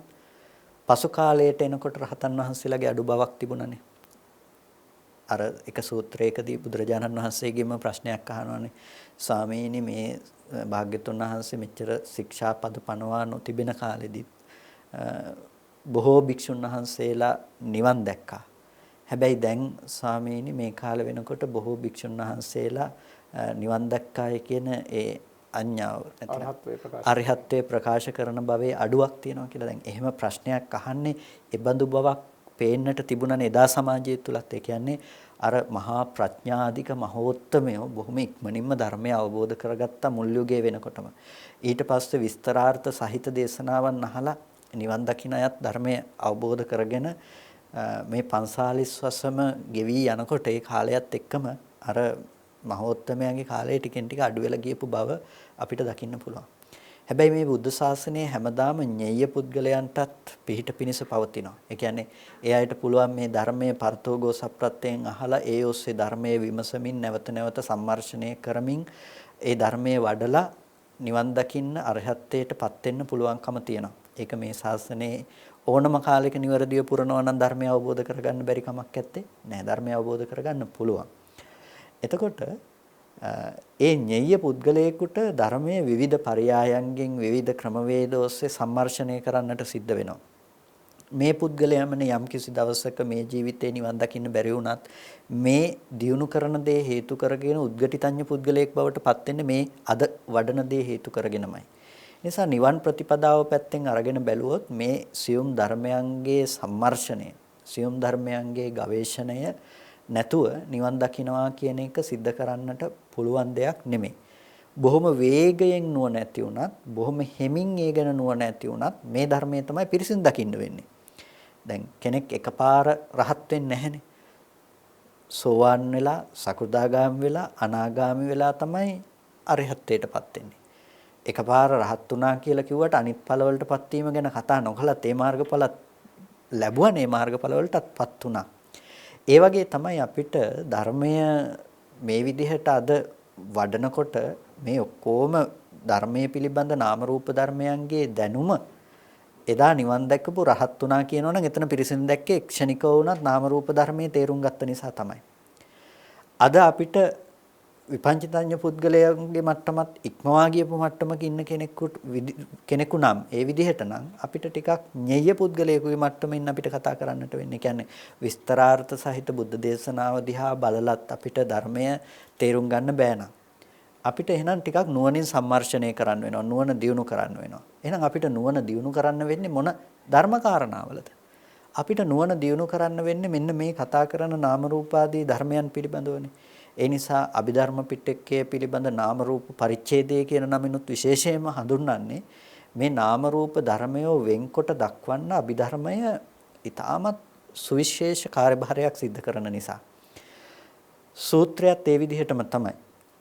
පසු කාලයට එනකොට රහතන් වහන්සේලාගේ අඩු බවක් තිබුණානේ. අර එක සූත්‍රයකදී බුදුරජාණන් වහන්සේගෙම ප්‍රශ්නයක් අහනවානේ. ස්වාමීනි මේ භාග්‍යතුන් වහන්සේ මෙච්චර ශික්ෂාපද පනවා නොතිබෙන කාලෙදිත් බොහෝ භික්ෂුන් වහන්සේලා නිවන් දැක්කා. හැබැයි දැන් ස්වාමීනි මේ කාල වෙනකොට බොහෝ භික්ෂුන් වහන්සේලා නිවන් දැක්කාය කියන ඒ අඥාව අරිහත්ත්වයේ ප්‍රකාශ කරන භවයේ අඩුවක් තියෙනවා කියලා දැන් එහෙම ප්‍රශ්නයක් අහන්නේ ඒ බඳු බවක් පේන්නට තිබුණනේ එදා සමාජය තුලත්. ඒ කියන්නේ අර මහා ප්‍රඥාධික මහෝත්තමයෝ බොහොම ඉක්මනින්ම ධර්මය අවබෝධ කරගත්ත මුල් යුගයේ වෙනකොටම ඊට පස්සේ විස්තරාර්ථ සහිත දේශනාවන් අහලා නිවන් දකින්න අයත් ධර්මය අවබෝධ කරගෙන මේ 45 වසම ගෙවි යනකොට ඒ කාලයත් එක්කම අර මහෝත්තමයාගේ කාලය ටිකෙන් ටික අඩු වෙලා ගියපු බව අපිට දකින්න පුළුවන්. හැබැයි මේ බුද්ධ ශාසනයේ හැමදාම ඤෙය්‍ය පුද්ගලයන්ටත් පිහිට පිනිස පවතිනවා. ඒ කියන්නේ ඒ අයට පුළුවන් මේ ධර්මයේ පරතෝගෝ සප්‍රත්‍යයෙන් අහලා ඒ ඔස්සේ ධර්මයේ විමසමින් නැවත නැවත සම්මර්ෂණය කරමින් ඒ ධර්මයේ වඩලා නිවන් දකින්න අරහත්ත්වයටපත් වෙන්න පුළුවන්කම තියෙනවා. ඒක මේ ශාසනයේ ඕනම කාලයක නිවැරදිව පුරනවා නම් ධර්මය අවබෝධ කරගන්න බැරි කමක් නැත්තේ. නෑ ධර්මය අවබෝධ කරගන්න පුළුවන්. එතකොට ඒ ඤෙය්‍ය පුද්ගලයෙකුට ධර්මයේ විවිධ පරයයන්ගෙන් විවිධ ක්‍රමවේද ඔස්සේ සම්මර්ෂණය කරන්නට සිද්ධ වෙනවා. මේ පුද්ගලයාමනේ යම් කිසි දවසක මේ ජීවිතේ නිවන් දකින්න බැරි වුණත් මේ දියුණු කරන දේ හේතු කරගෙන උද්ඝටිතඥ පුද්ගලයෙක් බවට පත් වෙන්නේ මේ අද වඩන දේ හේතු කරගෙනමයි. නිසා නිවන් ප්‍රතිපදාව පැත්තෙන් අරගෙන බැලුවොත් මේ සියුම් ධර්මයන්ගේ සම්මර්ෂණය, සියුම් ධර්මයන්ගේ ගවේෂණය නැතුව නිවන් දකින්නවා කියන එක सिद्ध කරන්නට පුළුවන් දෙයක් නෙමෙයි. බොහොම වේගයෙන් නුවණ ඇති වුණත්, බොහොම හෙමින් ඒ ගැන නුවණ ඇති වුණත් මේ ධර්මයේ තමයි පිරිසිදු දකින්න වෙන්නේ. දැන් කෙනෙක් එකපාර රහත් වෙන්නේ නැහනේ. සෝවාන් වෙලා, සකෘදාගාමි වෙලා, අනාගාමි වෙලා තමයි අරිහත්ත්වයටපත් වෙන්නේ. එකපාර රහත් වුණා කියලා කිව්වට අනිත් ඵලවලටපත් වීම ගැන කතා නොකලත් ඒ මාර්ගඵල ලැබුවනේ මාර්ගඵලවලටපත් වුණා. ඒ වගේ තමයි අපිට ධර්මය මේ විදිහට අද වඩනකොට මේ ඔක්කොම ධර්මයේ පිළිබඳ නාම රූප ධර්මයන්ගේ දැනුම එදා නිවන් දැක්කපු රහත් වුණා කියනවනම් එතන පිරිසිදු දැක්කේ ක්ෂණිකව වුණත් නාම රූප ධර්මයේ තේරුම් ගත්ත නිසා තමයි. අද අපිට විපංචිතඥ පුද්ගලයන්ගේ මට්ටමත් ඉක්මවා ගියපු මට්ටමක ඉන්න කෙනෙකු නම් ඒ විදිහට නම් අපිට ටිකක් ඤෙය්‍ය පුද්ගලයෙකුගේ මට්ටමින් අපිට කතා කරන්නට වෙන්නේ. කියන්නේ විස්තරාර්ථ සහිත බුද්ධ දේශනාව දිහා බලලත් අපිට ධර්මය තේරුම් ගන්න බෑ නම් අපිට එහෙනම් ටිකක් නුවණින් සම්මර්ෂණය කරන්න වෙනවා. නුවණ දියුණු කරන්න වෙනවා. එහෙනම් අපිට නුවණ දියුණු කරන්න වෙන්නේ මොන ධර්ම කාරණාවලද? අපිට නුවණ දියුණු කරන්න වෙන්නේ මෙන්න මේ කතා කරන නාම රූපාදී ධර්මයන් පිළිබඳවනේ. ඒ නිසා අභිධර්ම පිටකයේ පිළිබඳ නාම රූප පරිච්ඡේදය කියන නමිනුත් විශේෂයෙන්ම හඳුන්වන්නේ මේ නාම රූප ධර්මය වෙන්කොට දක්වන්න අභිධර්මය ඊටමත් සුවිශේෂ කාර්යභාරයක් සිද්ධ කරන නිසා සූත්‍රයත් ඒ විදිහටම තමයි.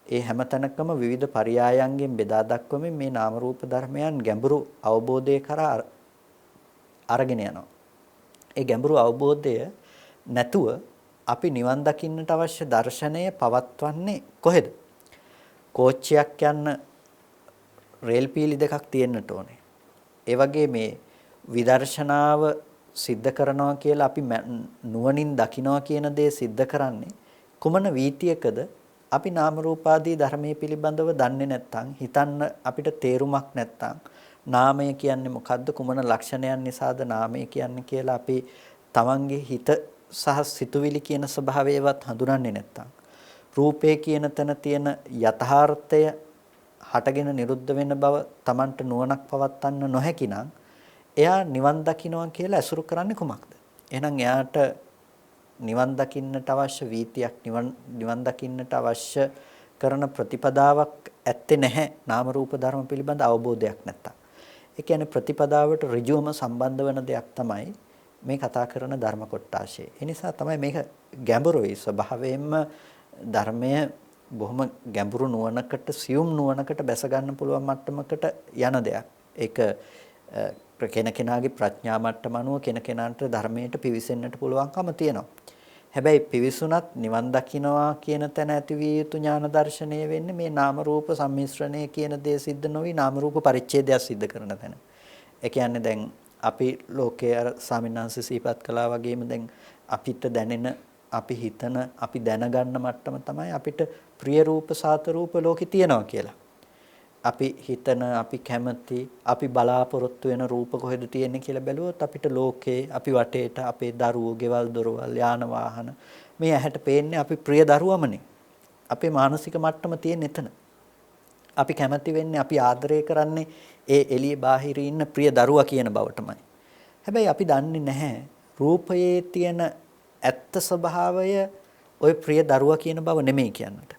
ඒ හැම තැනකම විවිධ පරයයන්ගෙන් බෙදා දක්වමින් මේ නාම රූප ධර්මයන් ගැඹුරු අවබෝධය කරා අරගෙන යනවා. ඒ ගැඹුරු අවබෝධය නැතුව අපි නිවන් දකින්නට අවශ්‍ය දර්ශනය පවත්වන්නේ කොහෙද? කෝච්චියක් යන්න රේල් පීලි දෙකක් තියෙන්නට ඕනේ. ඒ වගේ මේ විදර්ශනාව සිද්ධ කරනවා කියලා අපි නුවණින් දකිනවා කියන දේ සිද්ධ කරන්නේ කුමන වීතියකද අපි නාම රූපාදී ධර්මයේ පිළිබඳව දන්නේ නැත්නම් හිතන්න අපිට තේරුමක් නැත්නම් නාමය කියන්නේ මොකද්ද කුමන ලක්ෂණයන් නිසාද නාමය කියන්නේ කියලා අපි තමන්ගේ හිත සහ සිතුවිලි කියන ස්වභාවයවත් හඳුනන්නේ නැත්නම් රූපේ කියන තැන තියෙන යථාර්ථය හටගෙන නිරුද්ධ වෙන බව තමන්ට නුවණක් පවත්වන්න නොහැකි නම් එයා නිවන් දකින්නවා කියලා ඇසුරු කරන්නේ කොමක්ද? එහෙනම් එයාට නිවන් දකින්නට අවශ්‍ය වීතියක් නිවන් දකින්නට අවශ්‍ය කරන ප්‍රතිපදාවක් ඇත්තේ නැහැ නාම රූප ධර්ම පිළිබඳ අවබෝධයක් නැත්තම්. ඒ කියන්නේ ප්‍රතිපදාවට ඍජුවම සම්බන්ධ වෙන දෙයක් තමයි මේ කතා කරන ධර්ම කොටාශය. ඒ නිසා තමයි මේක ගැඹුරුයි ස්වභාවයෙන්ම ධර්මය බොහොම ගැඹුරු නුවණකට සියුම් නුවණකට බැස ගන්න පුළුවන් මට්ටමකට යන දෙයක්. ඒක කෙනකෙනාගේ ප්‍රඥා මට්ටම අනුව කෙනකෙනාට ධර්මයට පිවිසෙන්නට පුළුවන්කම තියෙනවා. හැබැයි පිවිසුණත් නිවන් දකින්නවා කියන තැන ඇතිවිය යුතු ඥාන දර්ශනය වෙන්නේ මේ නාම රූප සම්මිශ්‍රණය කියන දේ සිද්ධ නොවි නාම රූප පරිච්ඡේදයක් සිද්ධ කරන තැන. ඒ කියන්නේ දැන් අපි ලෝකයේ අර සාමිනාංශ සිහිපත් කළා වගේම දැන් අපිට දැනෙන අපි හිතන අපි දැනගන්න මට්ටම තමයි අපිට ප්‍රිය රූප සාත රූප ලෝකේ තියෙනවා කියලා. අපි හිතන අපි කැමති අපි බලාපොරොත්තු වෙන රූප කොහෙද තියෙන්නේ කියලා බැලුවොත් අපිට ලෝකේ අපි වටේට අපේ දරුවෝ ගෙවල් දොරවල් යාන වාහන මේ ඇහැට පේන්නේ අපි ප්‍රිය දරුවමනේ. අපේ මානසික මට්ටම තියෙන්නේ එතන. අපි කැමති වෙන්නේ අපි ආදරය කරන්නේ ඒ එළියේ බාහිරේ ඉන්න ප්‍රිය දරුවා කියන බවටමයි. හැබැයි අපි දන්නේ නැහැ රූපයේ තියෙන ඇත්ත ස්වභාවය ওই ප්‍රිය දරුවා කියන බව නෙමෙයි කියන්නට.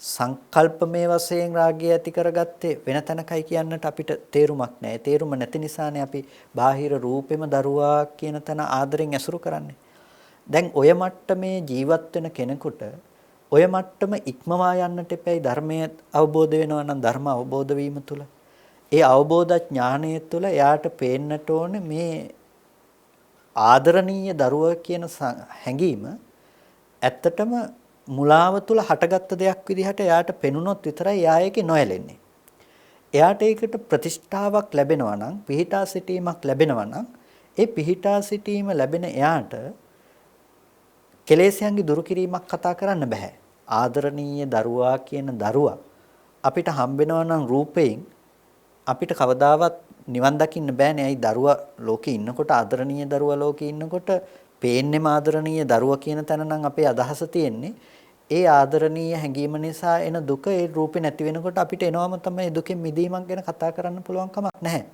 සංකල්පමය වශයෙන් රාගය ඇති කරගත්තේ වෙන තැනකයි කියන්නට අපිට තේරුමක් නැහැ. තේරුම නැති නිසානේ අපි බාහිර රූපෙම දරුවා කියන තැන ආදරෙන් ඇසුරු කරන්නේ. දැන් ඔය මට්ටමේ ජීවත් වෙන කෙනෙකුට ඔය මට්ටම ඉක්මවා යන්නට එපැයි ධර්මය අවබෝධ වෙනවා නම් ධර්ම අවබෝධ වීම තුළ ඒ අවබෝධ ඥානය තුළ එයාට පේන්නට ඕනේ මේ ආදරණීය දරුවා කියන හැඟීම ඇත්තටම මුලාව තුළ හටගත්ත දෙයක් විදිහට එයාට පෙනුනොත් විතරයි එයා ඒකේ නොයැලෙන්නේ. එයාට ඒකට ප්‍රතිෂ්ඨාවක් ලැබෙනවා නම් පිහිටා සිටීමක් ලැබෙනවා නම් ඒ පිහිටා සිටීම ලැබෙන එයාට කෙලෙස්යන්ගේ දුරු කිරීමක් කතා කරන්න බෑ. ආදරණීය දරුවා කියන දරුවා අපිට හම්බෙනවා නම් රූපයෙන් අපිට කවදාවත් නිවන් දකින්න බෑනේ. ඇයි දරුවා ලෝකේ ඉන්නකොට ආදරණීය දරුවා ලෝකේ ඉන්නකොට පේන්නේම ආදරණීය දරුවා කියන තැන නම් අපේ අදහස තියෙන්නේ. ඒ ආදරණීය හැඟීම නිසා එන දුක ඒ රූපේ නැති වෙනකොට අපිට එනවම තමයි දුකෙන් මිදීමක් ගැන කතා කරන්න පුළුවන් කමක් නැහැ.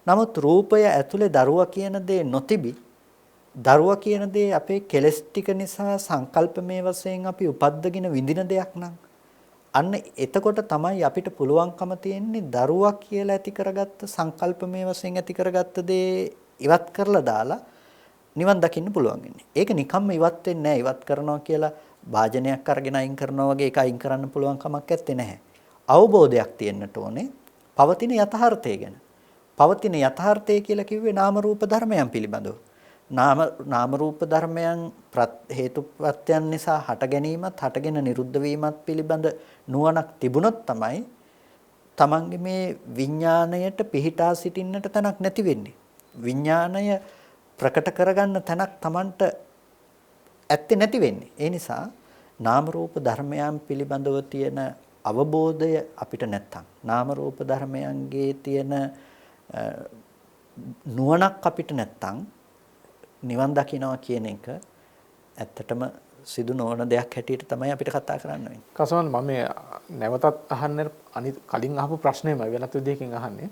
නමුත් රූපය ඇතුලේ දරුවා කියන දේ නොතිබි දරුවා කියන දේ අපේ කෙලස් ටික නිසා සංකල්පමය වශයෙන් අපි උපද්දගෙන විඳින දෙයක් නම් අන්න එතකොට තමයි අපිට පුළුවන්කම තියෙන්නේ දරුවා කියලා ඇති කරගත්ත සංකල්පමය වශයෙන් ඇති කරගත්ත දේ ඉවත් කරලා දාලා නිවන් දකින්න පුළුවන් වෙන්නේ. ඒක නිකම්ම ඉවත් වෙන්නේ නැහැ. ඉවත් කරනවා කියලා භාජනයක් අරගෙන අයින් කරනවා වගේ ඒක අයින් කරන්න පුළුවන් කමක් නැත්තේ නැහැ. අවබෝධයක් තියෙන්නට ඕනේ පවතින යථාර්ථය ගැන. පවතින යථාර්ථය කියලා කිව්වේ නාම රූප ධර්මයන් පිළිබඳව. නාම රූප ධර්මයන් හේතුප්‍රත්‍යයන් නිසා හට ගැනීමත් හටගෙන නිරුද්ධ වීමත් පිළිබඳ නුවණක් තිබුණොත් තමයි තමන්ගේ මේ විඥාණයට පිහිටා සිටින්නට තැනක් නැති වෙන්නේ. විඥාණය ප්‍රකට කරගන්න තැනක් තමන්ට ඇත්තේ නැති වෙන්නේ. ඒ නිසා නාම රූප ධර්මයන් පිළිබඳව තියෙන අවබෝධය අපිට නැත්තම් නාම රූප ධර්මයන්ගේ තියෙන නුවණක් අපිට නැත්තම් නිවන් දකින්නවා කියන එක ඇත්තටම සිදු නොවන දෙයක් හැටියට තමයි අපිට කතා කරන්න වෙන්නේ. කසවන් මම නැවතත් අහන්න කලින් අහපු ප්‍රශ්නේම වෙනත් විදිහකින් අහන්නේ.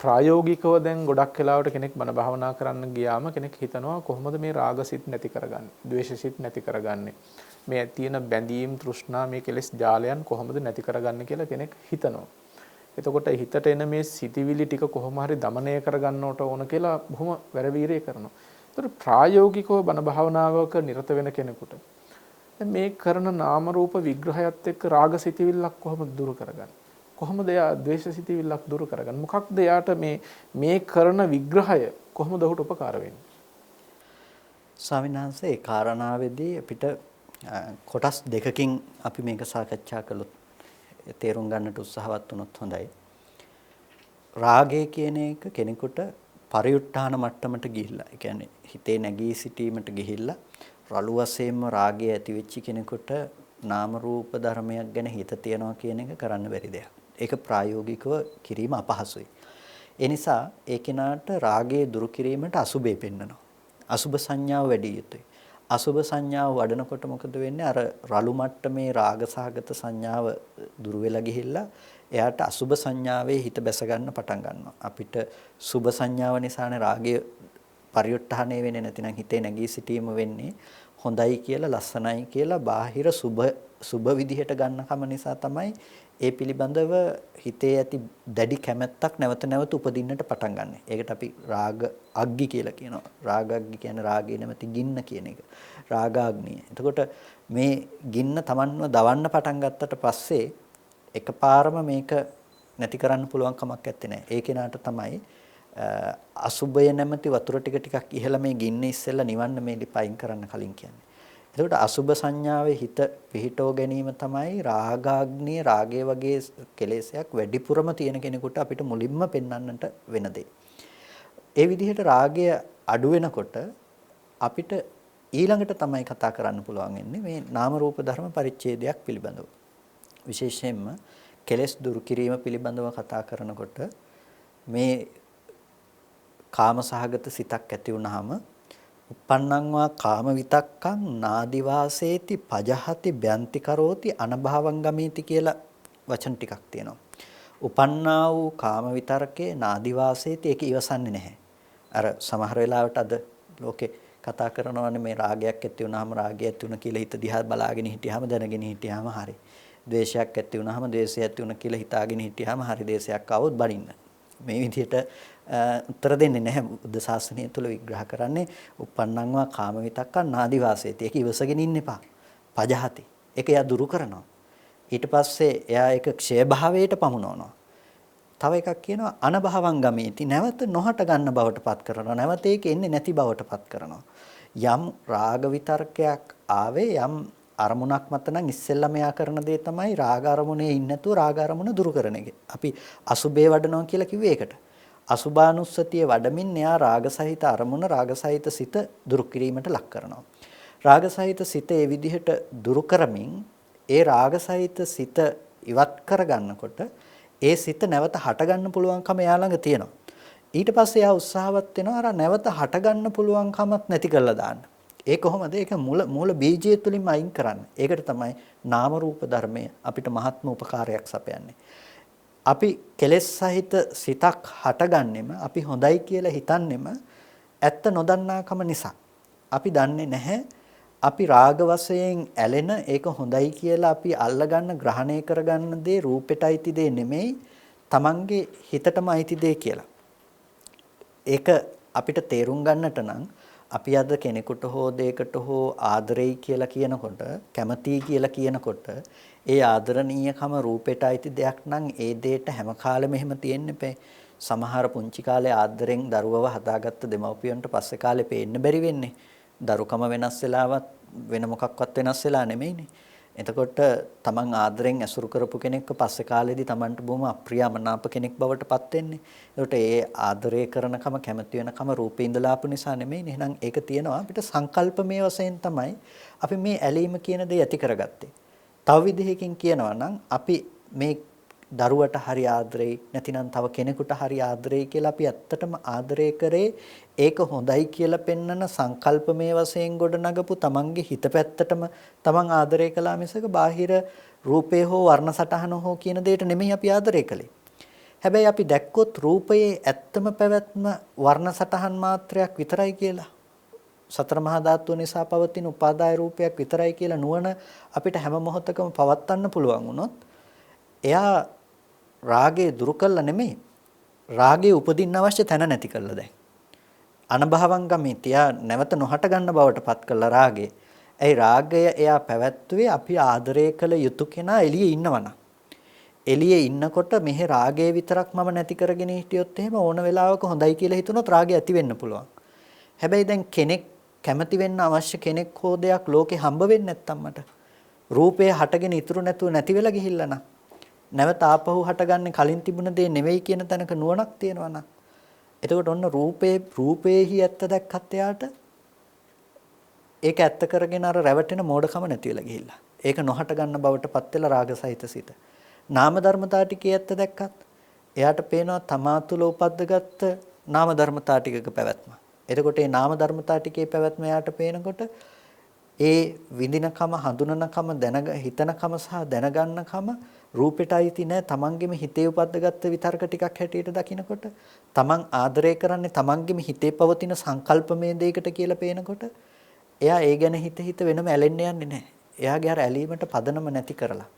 ප්‍රායෝගිකව දැන් ගොඩක් වෙලාවට කෙනෙක් බණ භාවනා කරන්න ගියාම කෙනෙක් හිතනවා කොහොමද මේ රාගසිත නැති කරගන්නේ, ද්වේෂසිත නැති කරගන්නේ, මේ තියෙන බැඳීම් තෘෂ්ණා මේ කෙලෙස් ජාලයන් කොහොමද නැති කරගන්නේ කියලා කෙනෙක් හිතනවා. එතකොට හිතට එන මේ සිතිවිලි ටික කොහොම හරි দমনය කරගන්නවට ඕන කියලා බොහොම වැරවීරය කරනවා. ඒතර ප්‍රායෝගිකව බණ භාවනාවක නිරත වෙන කෙනෙකුට මේ කරන නාම රූප විග්‍රහයත් එක්ක රාග සිතිවිල්ලක් කොහොමද දුරු කරගන්නේ? කොහොමද එයා ද්වේෂ සිතිවිල්ලක් දුරු කරගන්නේ? මොකක්ද එයාට මේ කරන විග්‍රහය කොහොමද ඔහුට උපකාර වෙන්නේ? ස්වාමීන් වහන්සේ ඒ කාරණාවේදී අපිට කොටස් දෙකකින් අපි මේක සාකච්ඡා කළොත් තේරුම් ගන්නට උත්සාහවත් වුණොත් හොඳයි. රාගය කියන එක කෙනෙකුට පරිඋත් ทาน මට්ටමට ගිහිල්ලා, ඒ කියන්නේ හිතේ නැගී සිටීමට ගිහිල්ලා රළු වශයෙන්ම රාගය ඇති වෙච්ච කෙනෙකුට නාම රූප ධර්මයක් ගැන හිත තියනවා කියන එක කරන්න බැරි දෙයක්. ඒක ප්‍රායෝගිකව කිරීම අපහසුයි. ඒ නිසා ඒ කෙනාට රාගය දුරු කිරීමට අසුබේ පෙන්නනවා. අසුබ සංඥාව වැඩි යුතුයි. අසුබ සංඥාව වඩනකොට මොකද වෙන්නේ? අර රළු මට්ටමේ රාගසහගත සංඥාව දුර වෙලා ගිහිල්ලා එයාට අසුබ සංඥාවේ හිත බැස ගන්න පටන් ගන්නවා. අපිට සුබ සංඥාව නිසානේ රාගය පරිඋත් ทาน වෙන්නේ, නැතිනම් හිතේ නැගී සිටීම වෙන්නේ. හොඳයි කියලා, ලස්සනයි කියලා බාහිර සුබ විදිහට ගන්නකම නිසා තමයි ඒ පිළිබඳව හිතේ ඇති දැඩි කැමැත්තක් නැවත නැවත උපදින්නට පටන් ගන්න. ඒකට අපි රාග අග්ගි කියලා කියනවා. රාග අග්ගි කියන්නේ රාගයේ නැමැති ගින්න කියන එක. රාගාග්නිය. එතකොට මේ ගින්න Tamanව දවන්න පටන් ගත්තට පස්සේ එකපාරම මේක නැති කරන්න පුළුවන් කමක් නැත්තේ නෑ. ඒ කෙනාට තමයි අසුබය නැමැති වතුර ටිකක් ඉහළ මේ ගින්න ඉස්සෙල්ලා නිවන්න මේ ලිපයින් කරන්න කලින් කියන්නේ. එතකොට අසුබ සංඥාවේ හිත පිහිටව ගැනීම තමයි රාගාග්නිය, රාගය වගේ කෙලෙසයක් වැඩිපුරම තියෙන කෙනෙකුට අපිට මුලින්ම පෙන්වන්නට වෙන දේ. ඒ විදිහට රාගය අඩු වෙනකොට අපිට ඊළඟට තමයි කතා කරන්න පුළුවන් වෙන්නේ මේ නාම රූප ධර්ම පරිච්ඡේදයක් පිළිබඳව. විශේෂයෙන්ම කෙලෙස් දුරු කිරීම පිළිබඳව කතා කරනකොට මේ කාමසහගත සිතක් ඇති වුනහම uppannං වා කාම විතක්කං නාදිවාසේති පජහති බ්‍යන්ති කරෝති අනභවං ගමේති කියලා වචන ටිකක් තියෙනවා. උපන්නා වූ කාම විතරකේ නාදිවාසේති ඒක ඉවසන්නේ නැහැ. අර සමහර වෙලාවට අද ලෝකේ කතා කරනවානේ මේ රාගයක් ඇති වුනහම රාගය ඇති වුණ කියලා හිත දිහා බලාගෙන හිටියාම දැනගෙන හිටියාම හරි. ද්වේෂයක් ඇති වුනහම ද්වේෂය ඇති වුණ කියලා හිතාගෙන හිටියාම හරි. ද්වේෂයක් આવොත් බනින්න. මේ විදිහට උත්තර දෙන්නේ නැහැ. බුද්ධ ශාසනය තුල විග්‍රහ කරන්නේ uppannං වා කාම විතක්කං නාදි වාසේති. ඒක ඉවසගෙන ඉන්න එපා. පජහති. ඒක එයා දුරු කරනවා. ඊට පස්සේ එයා ඒක ක්ෂය භාවයට පමුණවනවා. තව එකක් කියනවා අනභවං ගමේති. නැවත නොහට ගන්න බවට පත් කරනවා. නැවත ඒක එන්නේ නැති බවට පත් කරනවා. යම් රාග විතර්කයක් ආවේ යම් අරමුණක් මත නම් ඉස්සෙල්ලාම එයා කරන දේ තමයි රාග අරමුණේ ඉන්නේ නැතුව රාග අරමුණ දුරු කරන එක. අපි අසුබේ වඩනවා කියලා කිව්වේ ඒකට. අසුභානුස්සතිය වඩමින් එයා රාගසහිත අරමුණ රාගසහිත සිත දුරු කිරීමට ලක් කරනවා. රාගසහිත සිත ඒ විදිහට දුරු කරමින් ඒ රාගසහිත සිත ඉවත් කරගන්නකොට ඒ සිත නැවත හටගන්න පුළුවන්කම එයා ළඟ තියෙනවා. ඊට පස්සේ එයා උත්සාහවත් වෙනවා අර නැවත හටගන්න පුළුවන්කමත් නැති කරලා දාන්න. ඒ කොහොමද? ඒක මූල බීජය තුලින්ම අයින් කරන්න. ඒකට තමයි නාම රූප ධර්මය අපිට මහත්ම උපකාරයක් සපයන්නේ. අපි කෙලෙස් සහිත සිතක් හටගන්නෙම අපි හොඳයි කියලා හිතන්නෙම ඇත්ත නොදන්නාකම නිසා. අපි දන්නේ නැහැ අපි රාග වශයෙන් ඇලෙන ඒක හොඳයි කියලා අපි අල්ලගන්න ග්‍රහණය කරගන්න දේ රූපෙට අයිති දේ නෙමෙයි Tamange හිතටම අයිති දේ කියලා. ඒක අපිට තේරුම් ගන්නට නම් අපි අද කෙනෙකුට හෝ දෙයකට හෝ ආදරෙයි කියලා කියනකොට කැමතියි කියලා කියනකොට ඒ ආදරණීයකම රූපෙට අයිති දෙයක් නම් ඒ දෙයට හැම කාලෙම එහෙම තියෙන්න එපේ. සමහර පුංචි කාලේ ආදරෙන් දරුවව හදාගත්ත දෙමව්පියන්ට පස්සේ කාලේ පේන්න බැරි වෙන්නේ. දරුකම වෙනස් වෙලාවත් වෙන මොකක්වත් වෙනස් වෙලා නෙමෙයිනේ. එතකොට තමන් ආදරෙන් ඇසුරු කරපු කෙනෙක්ව පස්සේ කාලෙදී තමන්ට බොහොම අප්‍රියමනාප කෙනෙක් බවට පත් වෙන්නේ. ඒකට ඒ ආදරය කරනකම කැමති වෙනකම රූපේ ඉඳලා ආපු නිසා නෙමෙයිනේ. එහෙනම් ඒක තියෙනවා අපිට සංකල්පමය වශයෙන් තමයි අපි මේ ඇලීම කියන දේ ඇති කරගත්තේ. තව විදිහකින් කියනවා නම් අපි මේ දරුවට හරි ආදරෙයි නැතිනම් තව කෙනෙකුට හරි ආදරෙයි කියලා අපි ඇත්තටම ආදරය කරේ ඒක හොඳයි කියලා පෙන්වන සංකල්පමය වශයෙන් ගොඩනගපු තමන්ගේ හිත පැත්තටම තමන් ආදරය කළා මිසක බාහිර රූපේ හෝ වර්ණ සටහන හෝ කියන දෙයට නෙමෙයි අපි ආදරය කළේ. හැබැයි අපි දැක්කොත් රූපයේ ඇත්තම පැවැත්ම වර්ණ සටහන් මාත්‍රයක් විතරයි කියලා. සතර මහා ධාතුව නිසා පවතින උපාදාය රූපයක් විතරයි කියලා නුවණ අපිට හැම මොහොතකම පවත්වන්න පුළුවන් වුණොත් එයා රාගේ දුරු කළා නෙමෙයි. රාගේ උපදින්න අවශ්‍ය තැන නැති කළා දැන්. අනභවංගමිතය නැවත නොහට ගන්න බවට පත් කළා රාගේ. ඒ රාගය එයා පැවැත්වුවේ අපි ආදරය කළ යුතු කෙනා එළියේ ඉන්නවනම්. එළියේ ඉන්නකොට මෙහි රාගය විතරක් මම නැති කරගෙන හිටියොත් එහෙම ඕන වෙලාවක හොඳයි කියලා හිතුනොත් රාගය ඇති වෙන්න පුළුවන්. හැබැයි දැන් කෙනෙක් කැමති වෙන්න අවශ්‍ය කෙනෙක් හෝ දෙයක් ලෝකේ හම්බ වෙන්නේ නැත්තම් මට රූපය හටගෙන ඉතුරු නැතුව නැති වෙලා ගිහිල්ලා නම් නැවත ආපහු හටගන්නේ කලින් තිබුණ දේ නෙවෙයි කියන තැනක නුවණක් තියෙනවා නම් එතකොට ඔන්න රූපේහි ඇත්ත දැක්කත් එයාට ඒක ඇත්ත කරගෙන අර රැවටෙන මෝඩකම නැති වෙලා ගිහිල්ලා. ඒක නොහට ගන්න බවට පත් වෙලා රාගසහිත සිත. නාම ධර්මතා ටිකේ ඇත්ත දැක්කත් එයාට පේනවා තමා තුළ උපද්දගත්ත නාම ධර්මතා ටිකක පැවැත්ම. එතකොට මේ නාම ධර්මතා ටිකේ පැවැත්ම එයාට පේනකොට ඒ විඳිනකම හඳුනනකම හිතනකම සහ දැනගන්නකම රූපෙට අයිති නෑ. තමන්ගේම හිතේ උපද්දගත්ත විතර්ක ටිකක් හැටියට දකිනකොට තමන් ආදරය කරන්නේ තමන්ගේම හිතේ පවතින සංකල්පමය දෙයකට කියලා පේනකොට එයා ඒ ගැන හිත වෙනම ඇලෙන්න යන්නේ නැහැ. එයාගේ අර ඇලීමට පදනම නැති කරලා.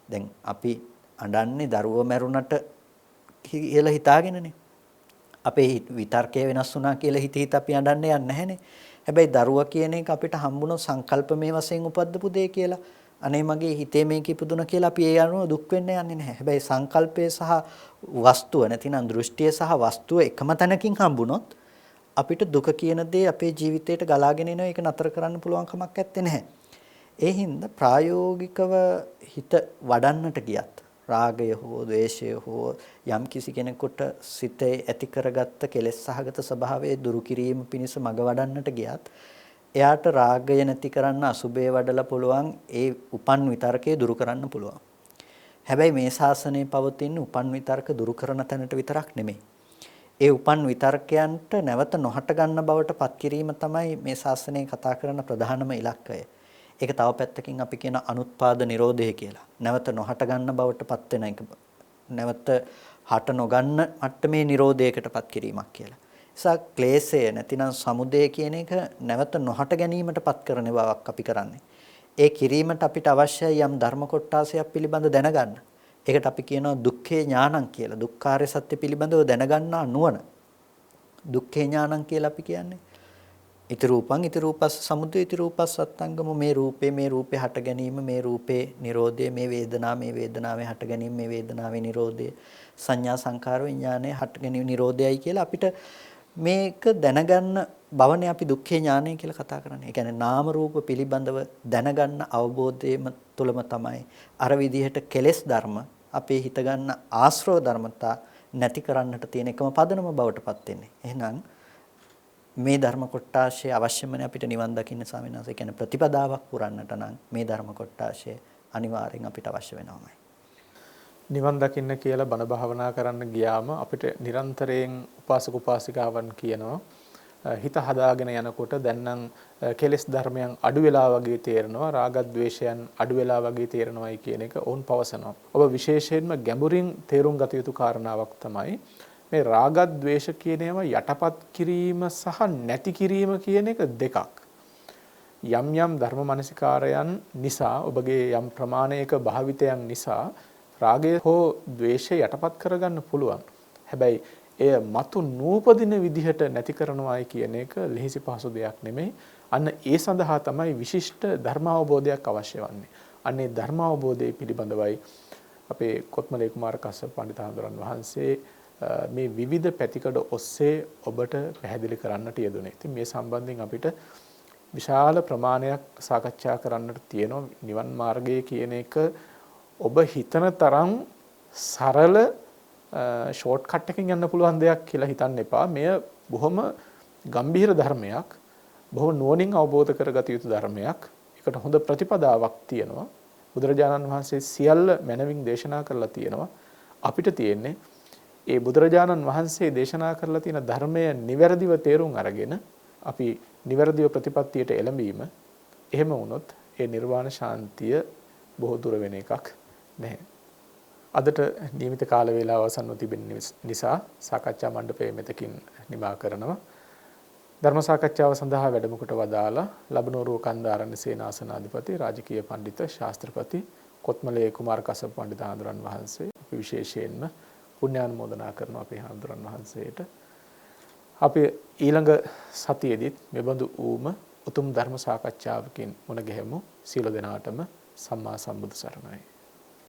දැන් අපි අඬන්නේ දරුවෝ මැරුණට කියලා හිතාගෙනනේ. අපේ විතර්කය වෙනස් වුණා කියලා හිත අපි අඬන්නේ නැහැනේ. හැබැයි දරුවා කියන එක අපිට හම්බුන සංකල්පමය වශයෙන් උපද්දපු දෙය කියලා. අනේ මගේ හිතේ මේක ඉපදුණා කියලා අපි ඒ අනුව දුක් වෙන්න යන්නේ නැහැ. හැබැයි සංකල්පය සහ වස්තුව නැතිනම් දෘෂ්ටිය සහ වස්තුව එකම තැනකින් හම්බුනොත් අපිට දුක කියන දේ අපේ ජීවිතයට ගලාගෙන එනවා. ඒක නතර කරන්න පුළුවන් කමක් නැත්තේ නැහැ. ඒ හින්දා ප්‍රායෝගිකව හිත වඩන්නට ගියත් රාගය හෝ ද්වේෂය හෝ යම් කිසි කෙනෙකුට සිතේ ඇති කරගත්ත කෙලෙස් සහගත ස්වභාවය දුරු කිරීම පිණිස මඟ වඩන්නට ගියත් එයාට රාගය නැති කරන්න අසුබේ වඩලා පුළුවන් ඒ උපන් විතර්කය දුරු කරන්න පුළුවන්. හැබැයි මේ ශාසනයේ පවතින උපන් විතර්ක දුරු කරන තැනට විතරක් නෙමෙයි. ඒ උපන් විතර්කයන්ට නැවත නොහට ගන්න බවට පත් කිරීම තමයි මේ ශාසනයේ කතා කරන ප්‍රධානම ඉලක්කය. ඒක තව පැත්තකින් අපි කියන අනුත්පාද නිරෝධය කියලා. නැවත නොහට ගන්න බවට පත් වෙන එක. නැවත හට නොගන්න මට්ටමේ නිරෝධයකටපත් කිරීමක් කියලා. නිසා ක්ලේශය නැතිනම් සමුදය කියන එක නැවත නොහට ගැනීමටපත් කරන බවක් අපි කරන්නේ. ඒ කිරීමට අපිට අවශ්‍යයි යම් ධර්ම කොටාසයක් පිළිබඳ දැනගන්න. ඒකට අපි කියනවා දුක්ඛේ ඥානං කියලා. දුක්ඛාරය සත්‍ය පිළිබඳව දැනගන්නා නුවණ. දුක්ඛේ ඥානං කියලා අපි කියන්නේ. ඉති රූපං ඉති රූපස්ස සමුදය ඉති රූපස්ස සත්ංගම මේ රූපේ හට ගැනීම මේ රූපේ නිරෝධය මේ වේදනාවේ හට ගැනීම මේ වේදනාවේ නිරෝධය සංඥා සංකාර විඥානයේ හට ගැනීම නිරෝධයයි කියලා අපිට මේක දැනගන්න බවනේ අපි දුක්ඛේ ඥානය කියලා කතා කරන්නේ. ඒ කියන්නේ නාම රූප පිළිබඳව දැනගන්න අවබෝධයම තුළම තමයි අර විදිහට කෙලෙස් ධර්ම අපේ හිත ගන්න ආශ්‍රව ධර්මතා නැති කරන්නට තියෙන එකම පදනම බවට පත් වෙන්නේ. එහෙනම් මේ ධර්ම කොටාශය අවශ්‍යමනේ අපිට නිවන් දකින්න ස්වාමීන් වහන්සේ. කියන්නේ ප්‍රතිපදාවක් පුරන්නට නම් මේ ධර්ම කොටාශය අනිවාර්යෙන් අපිට අවශ්‍ය වෙනවමයි. නිවන් දකින්න කියලා බණ භාවනා කරන්න ගියාම අපිට නිරන්තරයෙන් උපාසක උපාසිකාවන් කියනවා හිත හදාගෙන යනකොට දැන් නම් කෙලෙස් ධර්මයන් අඩු වෙලා වගේ තේරෙනවා, රාග ద్వේෂයන් අඩු වෙලා වගේ තේරෙනවායි කියන එක ඔවුන් පවසනවා. ඔබ විශේෂයෙන්ම ගැඹුරින් තේරුම් ගත යුතු කාරණාවක් තමයි මේ රාග ద్వේෂ කියන ඒවා යටපත් කිරීම සහ නැති කිරීම කියන එක දෙකක්. යම් යම් ධර්ම මනසිකාරයන් නිසා ඔබගේ යම් ප්‍රමාණයක භාවිතයන් නිසා රාගය හෝ ద్వේෂය යටපත් කරගන්න පුළුවන්. හැබැයි එය මතු නූපදින විදිහට නැති කරනවායි කියන එක ලෙහෙසි පහසු දෙයක් නෙමෙයි. අන්න ඒ සඳහා තමයි විශිෂ්ට ධර්මාවබෝධයක් අවශ්‍ය වන්නේ. අන්නේ ධර්මාවබෝධය පිළිබඳවයි අපේ කොත්මලේ කුමාර කස්සප පඬිතුහාමුදුරන් වහන්සේ මේ විවිධ පැතිකඩ ඔස්සේ ඔබට පැහැදිලි කරන්නට යෙදුනේ. ඉතින් මේ සම්බන්ධයෙන් අපිට විශාල ප්‍රමාණයක් සාකච්ඡා කරන්නට තියෙනවා. නිවන් මාර්ගය කියන එක ඔබ හිතන තරම් සරල ෂෝට් කට් එකකින් යන්න පුළුවන් දෙයක් කියලා හිතන්න එපා. මෙය බොහොම ගම්භීර ධර්මයක්. බොහොම නුවණින් අවබෝධ කරගත යුතු ධර්මයක්. ඒකට හොඳ ප්‍රතිපදාවක් තියෙනවා. බුදුරජාණන් වහන්සේ සියල්ල මනවින් දේශනා කරලා තියෙනවා. අපිට තියෙන්නේ ඒ බුදුරජාණන් වහන්සේ දේශනා කරලා තියෙන ධර්මය නිවැරදිව තේරුම් අරගෙන අපි නිවැරදිව ප්‍රතිපත්තියට එළඹීම. එහෙම වුණොත් ඒ නිර්වාණ ශාන්තිය බොහෝ දුර වෙන එකක් නැහැ. අදට නියමිත කාල වේලාව අවසන්ව තිබෙන නිසා සාකච්ඡා මණ්ඩපය මෙතකින් නිමා කරනවා. ධර්ම සාකච්ඡාව සඳහා වැඩම කොට වදාලා ලබනෝරුව කන්දාරණ්‍ය සේනාසනාධිපති රාජකීය පඬිතුක ශාස්ත්‍රපති කොත්මලේ කුමාර කස්සප පඬිතුහාමුදුරන් වහන්සේ අපි විශේෂයෙන්ම පුණ්‍යානුමෝදනා කරනවා අපේ හාමුදුරන් වහන්සේට. අපි ඊළඟ සතියේදීත් මෙබඳු ඌම උතුම් ධර්ම සාකච්ඡාවකින් මුණ ගැහෙමු. සියලු දෙනාටම සම්මා සම්බුදු සරණයි.